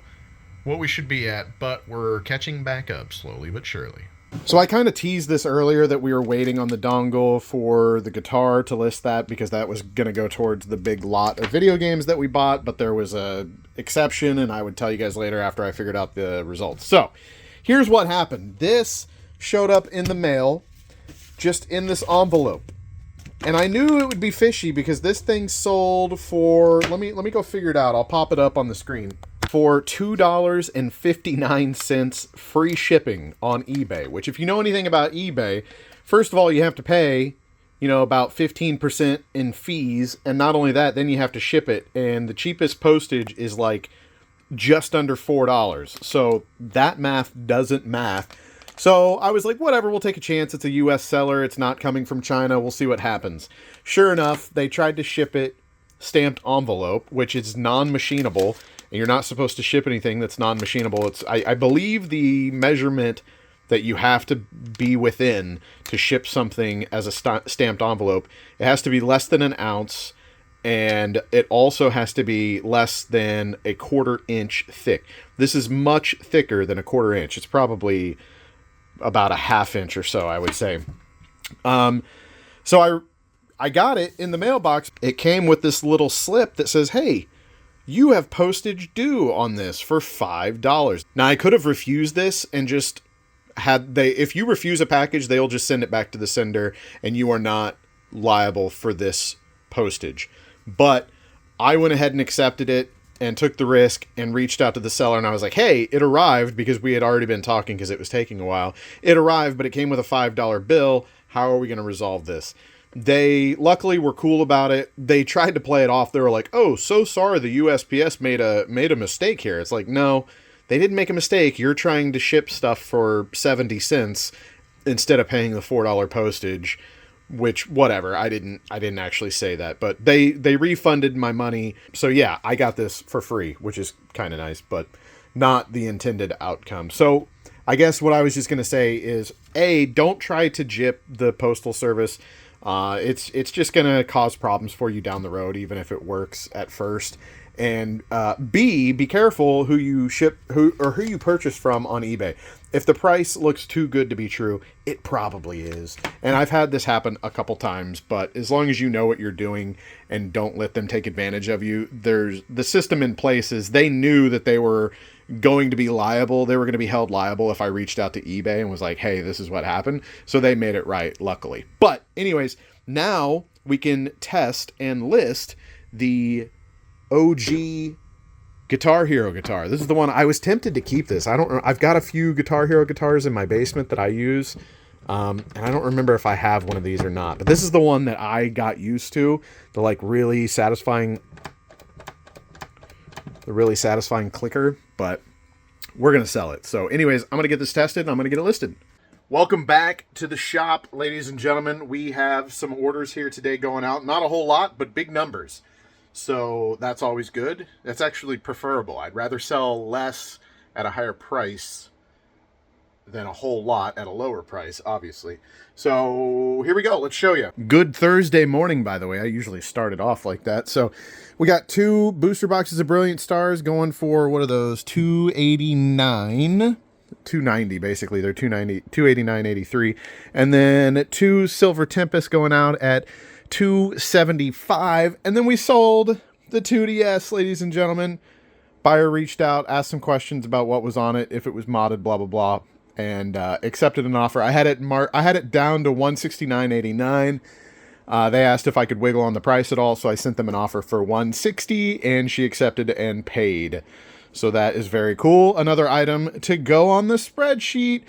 what we should be at, but we're catching back up slowly but surely. So I kind of teased this earlier that we were waiting on the dongle for the guitar to list that, because that was going to go towards the big lot of video games that we bought, but there was a exception, and I would tell you guys later after I figured out the results. So here's what happened. This showed up in the mail, just in this envelope. And I knew it would be fishy because this thing sold for, let me go figure it out. I'll pop it up on the screen. For $2.59 free shipping on eBay, which if you know anything about eBay, first of all, you have to pay, about 15% in fees. And not only that, then you have to ship it. And the cheapest postage is like just under $4. So that math doesn't math. So I was like, whatever, we'll take a chance. It's a US seller. It's not coming from China. We'll see what happens. Sure enough, they tried to ship it stamped envelope, which is non-machinable. And you're not supposed to ship anything that's non-machinable. It's I believe the measurement that you have to be within to ship something as a stamped envelope, it has to be less than an ounce, and it also has to be less than a 1/4 inch thick. This is much thicker than a 1/4 inch. It's probably about a 1/2 inch or so, I would say. So I got it in the mailbox. It came with this little slip that says, hey, you have postage due on this for $5. Now, I could have refused this and just if you refuse a package, they'll just send it back to the sender and you are not liable for this postage. But I went ahead and accepted it and took the risk and reached out to the seller, and I was like, hey, it arrived, because we had already been talking because it was taking a while. It arrived, but it came with a $5 bill. How are we going to resolve this? They luckily were cool about it. They tried to play it off. They were like, oh, so sorry, the USPS made a mistake here. It's like, no, they didn't make a mistake. You're trying to ship stuff for 70 cents instead of paying the $4 postage. Which, whatever, I didn't actually say that, but they refunded my money. So yeah, I got this for free, which is kind of nice, but not the intended outcome. So I guess what I was just going to say is, A, don't try to jip the postal service. It's just going to cause problems for you down the road, even if it works at first. And B, be careful who you purchase from on eBay. If the price looks too good to be true, it probably is. And I've had this happen a couple times, but as long as you know what you're doing and don't let them take advantage of you, there's the system in place is they knew that they were going to be liable. They were going to be held liable if I reached out to eBay and was like, hey, this is what happened. So they made it right, luckily. But anyways, now we can test and list the OG Guitar Hero guitar. This is the one I was tempted to keep this. I've got a few Guitar Hero guitars in my basement that I use. And I don't remember if I have one of these or not, but this is the one that I got used to. The really satisfying clicker, but we're going to sell it. So anyways, I'm going to get this tested and I'm going to get it listed. Welcome back to the shop, ladies and gentlemen. We have some orders here today going out. Not a whole lot, but big numbers. So that's always good. That's actually preferable. I'd rather sell less at a higher price than a whole lot at a lower price, obviously. So here we go. Let's show you. Good Thursday morning, by the way. I usually start it off like that. So we got 2 booster boxes of Brilliant Stars going for, what are those? $289. $290 basically. They're $289.83. And then 2 Silver Tempest going out at $275, and then we sold the 2DS, ladies and gentlemen. Buyer reached out, asked some questions about what was on it, if it was modded, blah blah blah, and accepted an offer. I had it down to $169.89. They asked if I could wiggle on the price at all, so I sent them an offer for $160, and she accepted and paid. So that is very cool. Another item to go on the spreadsheet: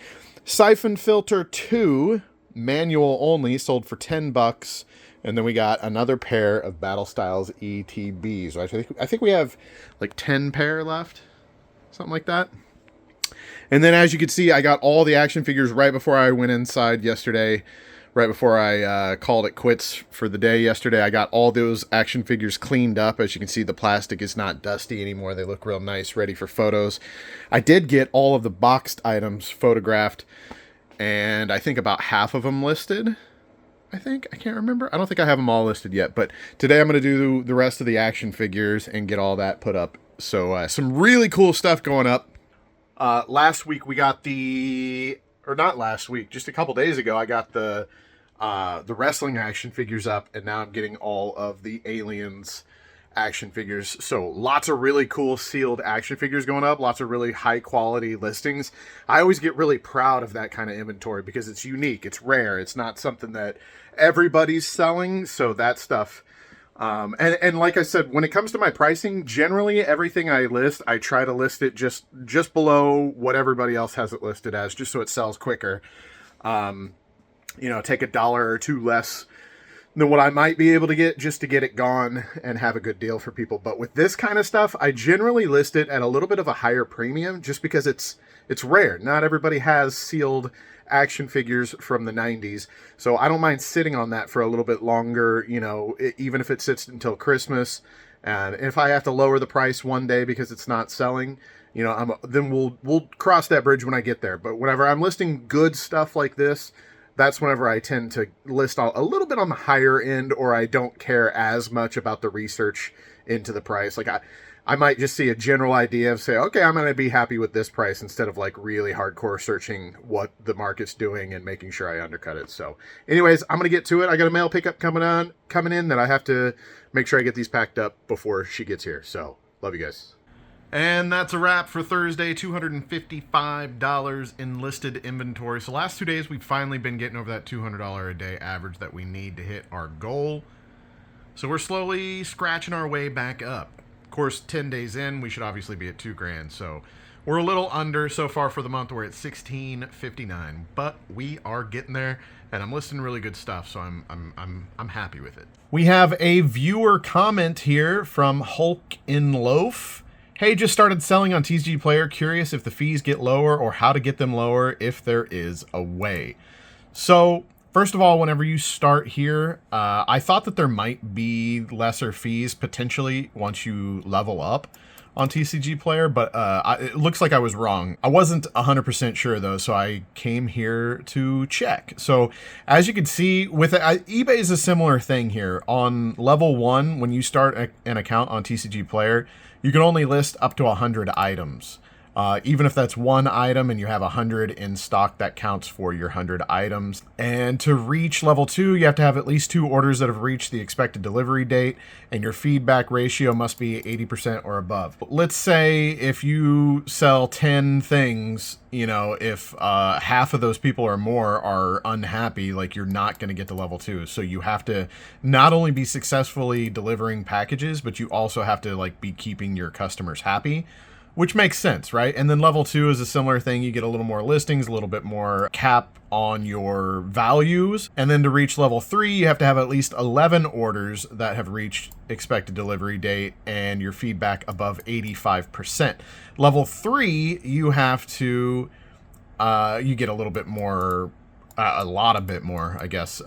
Siphon Filter 2, manual only, sold for $10. And then we got another pair of Battle Styles ETBs. I think we have like 10 pair left, something like that. And then as you can see, I got all the action figures right before I went inside yesterday, right before I called it quits for the day yesterday. I got all those action figures cleaned up. As you can see, the plastic is not dusty anymore. They look real nice, ready for photos. I did get all of the boxed items photographed, and I think about half of them listed. I can't remember. I don't think I have them all listed yet, but today I'm going to do the rest of the action figures and get all that put up. So some really cool stuff going up. Last week we got not last week, just a couple days ago, I got the wrestling action figures up, and now I'm getting all of the Aliens action figures. So lots of really cool sealed action figures going up, lots of really high quality listings. I always get really proud of that kind of inventory because it's unique, it's rare, it's not something that everybody's selling. So that stuff, and like I said, when it comes to my pricing, generally everything I list, I try to list it just below what everybody else has it listed as, just so it sells quicker. Take $1 or $2 less than what I might be able to get just to get it gone and have a good deal for people. But with this kind of stuff, I generally list it at a little bit of a higher premium just because it's rare. Not everybody has sealed action figures from the 90s. So I don't mind sitting on that for a little bit longer, even if it sits until Christmas. And if I have to lower the price one day because it's not selling, then we'll cross that bridge when I get there. But whenever I'm listing good stuff like this, that's whenever I tend to list a little bit on the higher end, or I don't care as much about the research into the price. Like I might just see a general idea of say, okay, I'm going to be happy with this price instead of like really hardcore searching what the market's doing and making sure I undercut it. So anyways, I'm going to get to it. I got a mail pickup coming in that I have to make sure I get these packed up before she gets here. So love you guys. And that's a wrap for Thursday. $255 in listed inventory. So last 2 days, we've finally been getting over that $200 a day average that we need to hit our goal. So we're slowly scratching our way back up. Of course, 10 days in, we should obviously be at $2,000. So we're a little under so far for the month. We're at $1,659, but we are getting there, and I'm listing really good stuff. So I'm happy with it. We have a viewer comment here from Hulk in Loaf. Hey, just started selling on TCG Player. Curious if the fees get lower or how to get them lower if there is a way. So first of all, whenever you start here, I thought that there might be lesser fees potentially once you level up on TCG Player, but it looks like I was wrong. I wasn't 100% sure though, so I came here to check. So as you can see, with eBay is a similar thing here. On level 1, when you start an account on TCG Player, you can only list up to 100 items. Even if that's one item and you have 100 in stock, that counts for your 100 items. And to reach level 2, you have to have at least 2 orders that have reached the expected delivery date, and your feedback ratio must be 80% or above. Let's say if you sell 10 things, you know, if half of those people or more are unhappy, like you're not going to get to level 2. So you have to not only be successfully delivering packages, but you also have to like be keeping your customers happy. Which makes sense, right? And then level 2 is a similar thing. You get a little more listings, a little bit more cap on your values. And then to reach level 3, you have to have at least 11 orders that have reached expected delivery date and your feedback above 85%. Level 3, you have to, you get a little bit more, a bit more, I guess,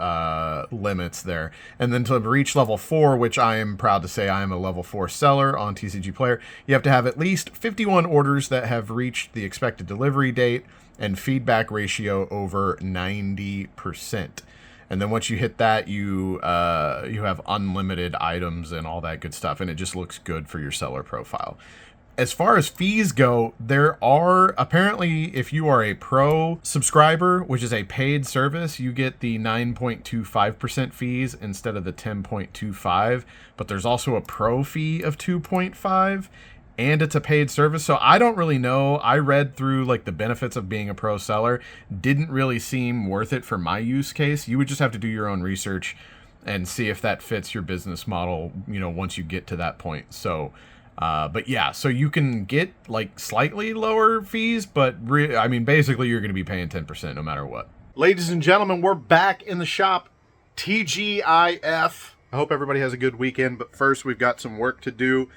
limits there. And then to reach level 4, which I am proud to say I am a level 4 seller on TCG Player, you have to have at least 51 orders that have reached the expected delivery date and feedback ratio over 90%. And then once you hit that, you have unlimited items and all that good stuff, and it just looks good for your seller profile. As far as fees go, there are apparently, if you are a pro subscriber, which is a paid service, you get the 9.25% fees instead of the 10.25, but there's also a pro fee of 2.5, and it's a paid service. So I don't really know. I read through like the benefits of being a pro seller. Didn't really seem worth it for my use case. You would just have to do your own research and see if that fits your business model, you know, once you get to that point. So but yeah, so you can get like slightly lower fees, but I mean, basically you're going to be paying 10% no matter what. Ladies and gentlemen, we're back in the shop. TGIF. I hope everybody has a good weekend, but first we've got some work to do.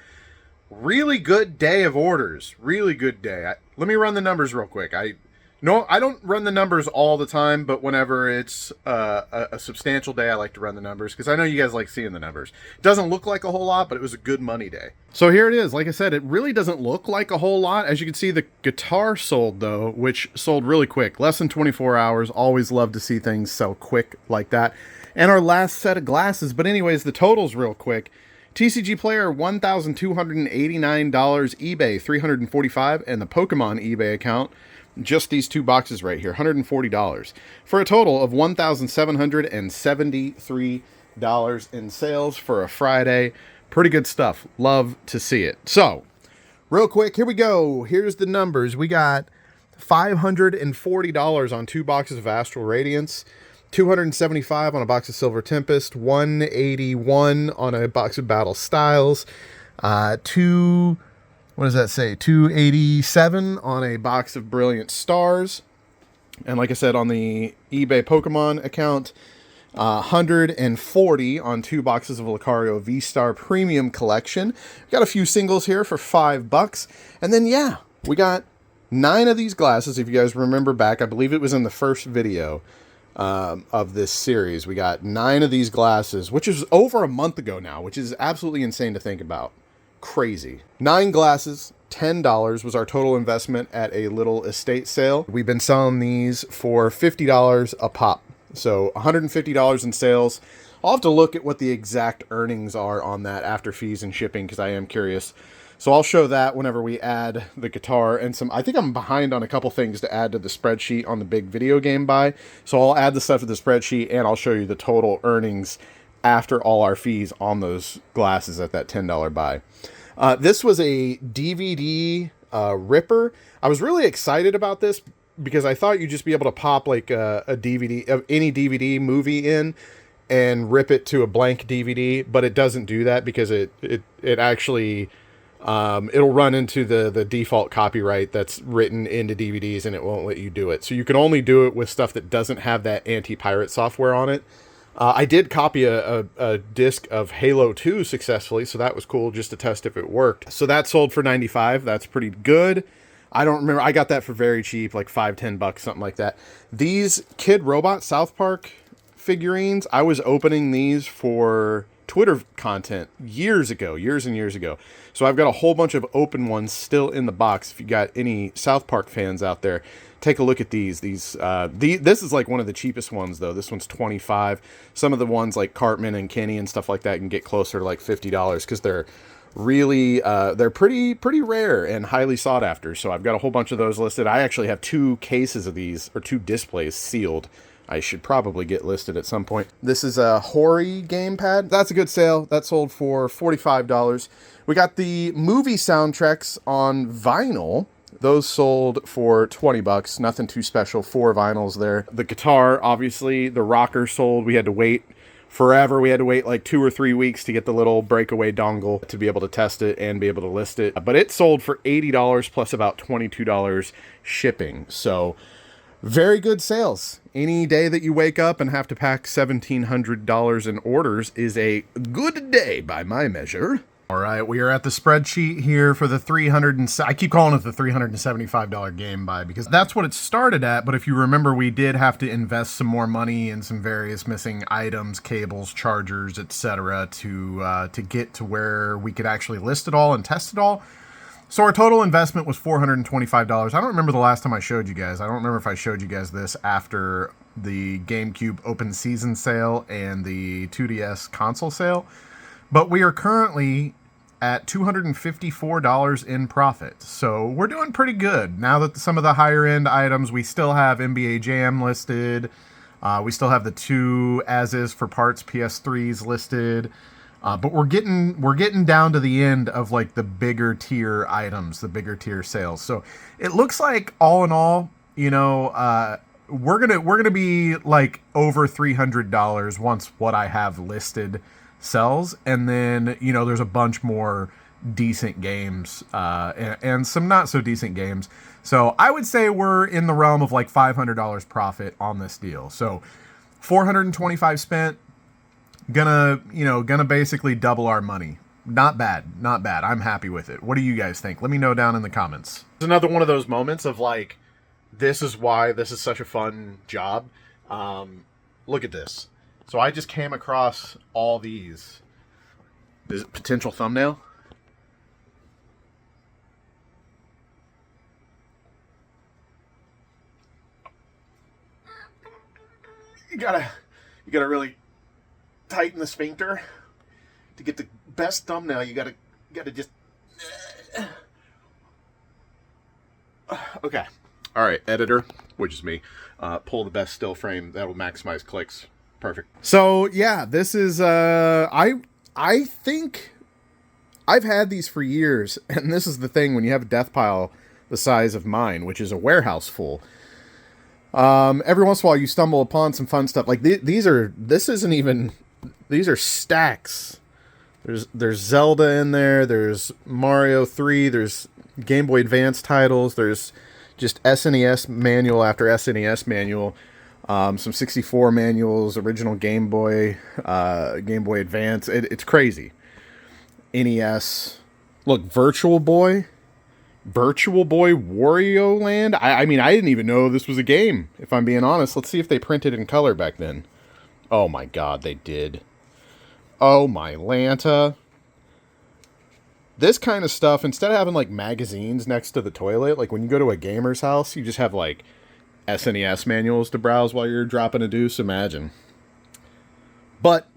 Really good day of orders. Really good day. Let me run the numbers real quick. I don't run the numbers all the time, but whenever it's a substantial day, I like to run the numbers because I know you guys like seeing the numbers. It doesn't look like a whole lot, but it was a good money day. So here it is. Like I said, it really doesn't look like a whole lot. As you can see, the guitar sold, though, which sold really quick. Less than 24 hours. Always love to see things sell quick like that. And our last set of glasses. But anyways, the totals real quick. TCG Player, $1,289. eBay, $345. And the Pokemon eBay account, just these 2 boxes right here, $140, for a total of $1,773 in sales for a Friday. Pretty good stuff. Love to see it. So, real quick, here we go. Here's the numbers. We got $540 on 2 boxes of Astral Radiance, $275 on a box of Silver Tempest, $181 on a box of Battle Styles, what does that say? $287 on a box of Brilliant Stars. And like I said, on the eBay Pokemon account, $140 on 2 boxes of Lucario V-Star Premium Collection. Got a few singles here for $5. And then, yeah, we got 9 of these glasses. If you guys remember back, I believe it was in the first video of this series. We got 9 of these glasses, which is over a month ago now, which is absolutely insane to think about. Crazy. 9 glasses, $10 was our total investment at a little estate sale. We've been selling these for $50 a pop. So $150 in sales. I'll have to look at what the exact earnings are on that after fees and shipping because I am curious. So I'll show that whenever we add the guitar and some. I think I'm behind on a couple things to add to the spreadsheet on the big video game buy. So I'll add the stuff to the spreadsheet, and I'll show you the total earnings after all our fees on those glasses at that $10 buy. This was a DVD ripper. I was really excited about this because I thought you'd just be able to pop like a DVD of any DVD movie in and rip it to a blank DVD, but it doesn't do that because it actually it'll run into the default copyright that's written into DVDs, and it won't let you do it. So you can only do it with stuff that doesn't have that anti-pirate software on it. I did copy a disc of Halo 2 successfully, so that was cool just to test if it worked. So that sold for $95. That's pretty good. I don't remember. I got that for very cheap, like $5-10, something like that. These Kid Robot South Park figurines, I was opening these for Twitter content years and years ago. So I've got a whole bunch of open ones still in the box. If you got any South Park fans out there, take a look at these. This is like one of the cheapest ones though. This one's $25. Some of the ones like Cartman and Kenny and stuff like that can get closer to like $50 because they're really they're pretty rare and highly sought after. So I've got a whole bunch of those listed. I actually have 2 cases of these, or 2 displays sealed. I should probably get listed at some point. This is a Hori gamepad. That's a good sale. That sold for $45. We got the movie soundtracks on vinyl. Those sold for $20. Nothing too special. 4 vinyls there. The guitar, obviously, the rocker sold. We had to wait forever. We had to wait like 2 or 3 weeks to get the little breakaway dongle to be able to test it and be able to list it. But it sold for $80 plus about $22 shipping. So very good sales. Any day that you wake up and have to pack $1,700 in orders is a good day by my measure. All right, we are at the spreadsheet here for the I keep calling it the $375 game buy because that's what it started at. But if you remember, we did have to invest some more money in some various missing items, cables, chargers, etc., to get to where we could actually list it all and test it all. So our total investment was $425. I don't remember the last time I showed you guys. I don't remember if I showed you guys this after the GameCube open season sale and the 2DS console sale. But we are currently at $254 in profit. So we're doing pretty good. Now that some of the higher end items, we still have NBA Jam listed. We still have the 2 as-is for parts PS3s listed. But we're getting down to the end of like the bigger tier items, the bigger tier sales. So it looks like all in all, you know, we're gonna be like over $300 once what I have listed sells, and then you know there's a bunch more decent games and some not so decent games. So I would say we're in the realm of like $500 profit on this deal. So $425 spent. Gonna basically double our money. Not bad. I'm happy with it. What do you guys think? Let me know down in the comments. It's another one of those moments of like, this is why this is such a fun job. Look at this. So I just came across all these. Is it potential thumbnail? You gotta really tighten the sphincter to get the best thumbnail. You gotta just okay. All right, editor, which is me, pull the best still frame that will maximize clicks. Perfect. So yeah, this is I think I've had these for years, and this is the thing when you have a death pile the size of mine, which is a warehouse full. Every once in a while you stumble upon some fun stuff. Like these are stacks. There's Zelda in there, there's Mario 3, there's Game Boy Advance titles, there's just SNES manual after SNES manual, some 64 manuals, original Game Boy Advance. It's crazy. NES. Look, Virtual Boy Wario Land. I mean, I didn't even know this was a game, if I'm being honest. Let's see if they printed in color back then. Oh my god, they did. Oh my Lanta. This kind of stuff, instead of having like magazines next to the toilet, like when you go to a gamer's house, you just have like SNES manuals to browse while you're dropping a deuce. Imagine. But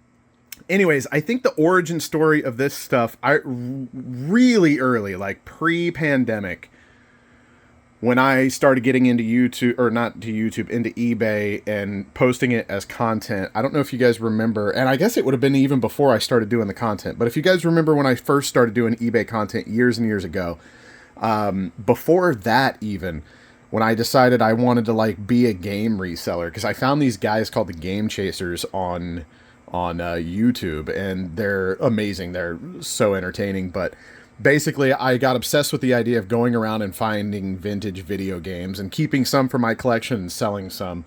Anyways, I think the origin story of this stuff, really early, like pre-pandemic, when I started getting into YouTube, or not to YouTube, into eBay and posting it as content. I don't know if you guys remember, and I guess it would have been even before I started doing the content, but if you guys remember when I first started doing eBay content years and years ago, before that even, when I decided I wanted to like be a game reseller, because I found these guys called the Game Chasers on YouTube, and they're amazing. They're so entertaining. But basically, I got obsessed with the idea of going around and finding vintage video games and keeping some for my collection and selling some.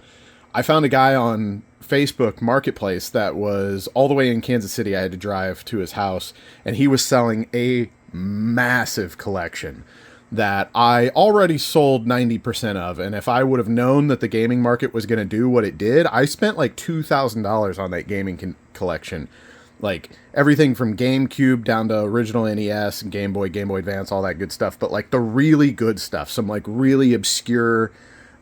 I found a guy on Facebook Marketplace that was all the way in Kansas City. I had to drive to his house, and he was selling a massive collection that I already sold 90% of. And if I would have known that the gaming market was going to do what it did, I spent like $2,000 on that gaming collection. Like everything from GameCube down to original NES and Game Boy Advance, all that good stuff. But like the really good stuff, some like really obscure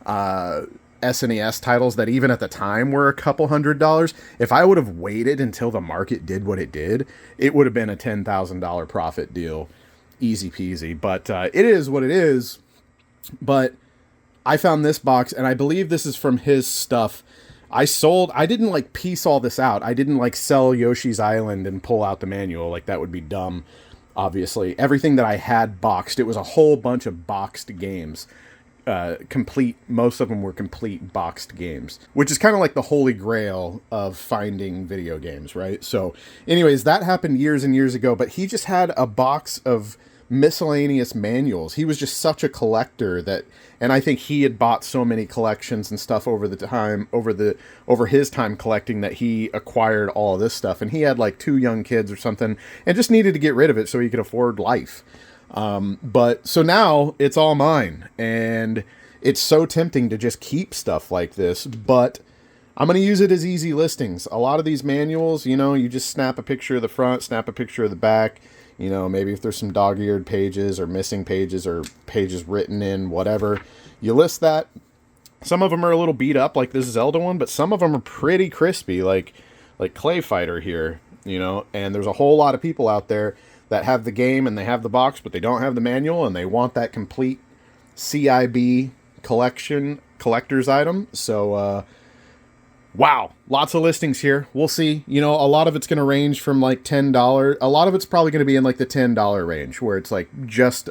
SNES titles that even at the time were a couple $100. If I would have waited until the market did what it did, it would have been a $10,000 profit deal. Easy peasy. But it is what it is. But I found this box, and I believe this is from his stuff. I didn't like piece all this out. I didn't like sell Yoshi's Island and pull out the manual. Like that would be dumb, obviously. Everything that I had boxed, it was a whole bunch of boxed games. Complete, most of them were complete boxed games, which is kind of like the holy grail of finding video games, right? So anyways, that happened years and years ago, but he just had a box of miscellaneous manuals. He was just such a collector that, and I think he had bought so many collections and stuff over the time, over his time collecting, that he acquired all of this stuff. And he had like 2 young kids or something and just needed to get rid of it so he could afford life. But so now it's all mine, and it's so tempting to just keep stuff like this, but I'm going to use it as easy listings. A lot of these manuals, you know, you just snap a picture of the front, snap a picture of the back, you know, maybe if there's some dog-eared pages or missing pages or pages written in, whatever, you list that. Some of them are a little beat up, like this Zelda one, but some of them are pretty crispy, like Clay Fighter here, you know, and there's a whole lot of people out there that have the game and they have the box, but they don't have the manual, and they want that complete CIB collector's item. So, wow, lots of listings here. We'll see. You know, a lot of it's going to range from like $10. A lot of it's probably going to be in like the $10 range, where it's like just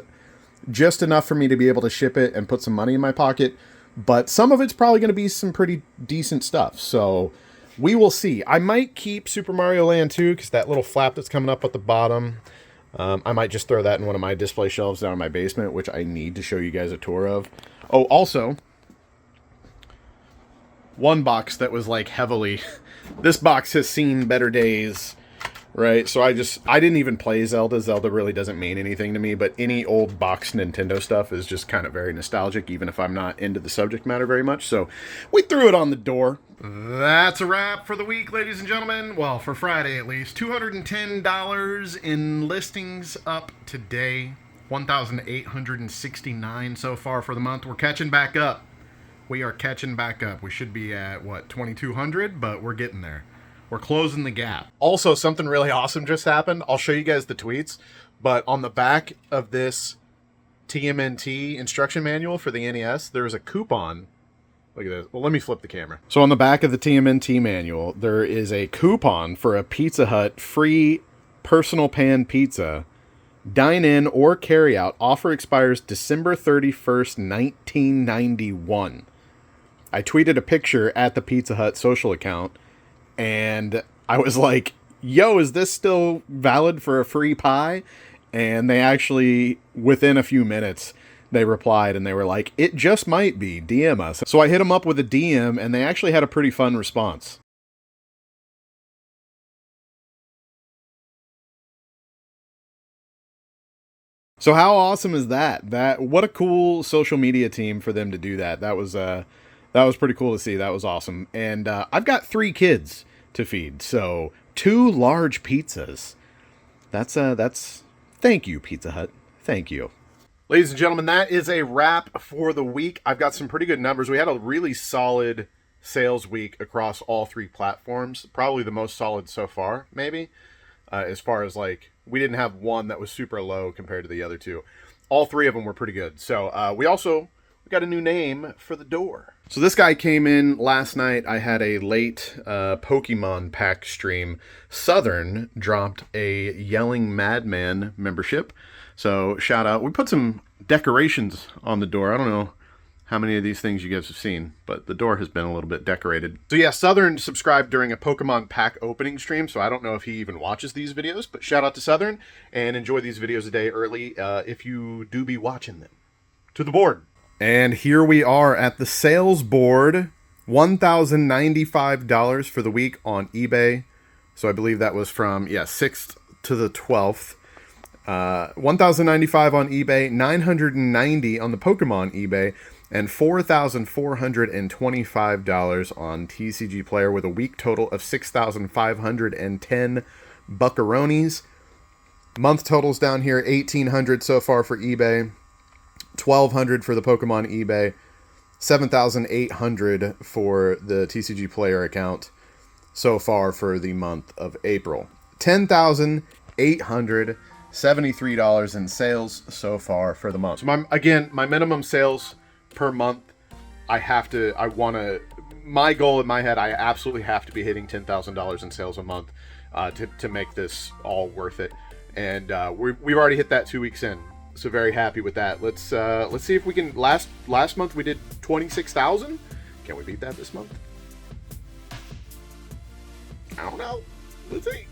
enough for me to be able to ship it and put some money in my pocket. But some of it's probably going to be some pretty decent stuff. So we will see. I might keep Super Mario Land 2, because that little flap that's coming up at the bottom, I might just throw that in one of my display shelves down in my basement, which I need to show you guys a tour of. Oh, also, one box that was like heavily, this box has seen better days, right? So I didn't even play Zelda. Zelda really doesn't mean anything to me, but any old boxed Nintendo stuff is just kind of very nostalgic, even if I'm not into the subject matter very much. So we threw it on the door. That's a wrap for the week, ladies and gentlemen. Well, for Friday at least. $210 in listings up today. 1,869 so far for the month. We're catching back up. We are catching back up. We should be at, what, 2,200? But we're getting there. We're closing the gap. Also, something really awesome just happened. I'll show you guys the tweets. But on the back of this TMNT instruction manual for the NES, there's a coupon. Look at this. Well, let me flip the camera. So on the back of the TMNT manual, there is a coupon for a Pizza Hut free personal pan pizza. Dine in or carry out. Offer expires December 31st, 1991. I tweeted a picture at the Pizza Hut social account, and I was like, yo, is this still valid for a free pie? And they actually, within a few minutes, they replied, and they were like, it just might be. DM us. So I hit them up with a DM, and they actually had a pretty fun response. So how awesome is that? What a cool social media team for them to do that. That was pretty cool to see. That was awesome. And I've got 3 kids to feed, so 2 large pizzas. That's thank you, Pizza Hut. Thank you. Ladies and gentlemen, that is a wrap for the week. I've got some pretty good numbers. We had a really solid sales week across all 3 platforms. Probably the most solid so far, maybe. As far as like, we didn't have one that was super low compared to the other 2. All 3 of them were pretty good. So we got a new name for the door. So this guy came in last night. I had a late Pokemon pack stream. Southern dropped a Yelling Madman membership. So shout out. We put some decorations on the door. I don't know how many of these things you guys have seen, but the door has been a little bit decorated. So yeah, Southern subscribed during a Pokemon pack opening stream, so I don't know if he even watches these videos, but shout out to Southern, and enjoy these videos a day early if you do be watching them. To the board. And here we are at the sales board. $1,095 for the week on eBay. So I believe that was from, 6th to the 12th. $1,095 on eBay, $990 on the Pokemon eBay, and $4,425 on TCG Player, with a week total of 6,510 buckaroonies. Month totals down here, 1,800 so far for eBay, 1,200 for the Pokemon eBay, 7,800 for the TCG Player account so far for the month of April. $10,873 in sales so far for the month. So my minimum sales per month, my goal in my head, I absolutely have to be hitting $10,000 in sales a month to make this all worth it. And we've already hit that 2 weeks in, so very happy with that. Let's see if we can. Last month we did 26,000. Can we beat that this month? I don't know. Let's see.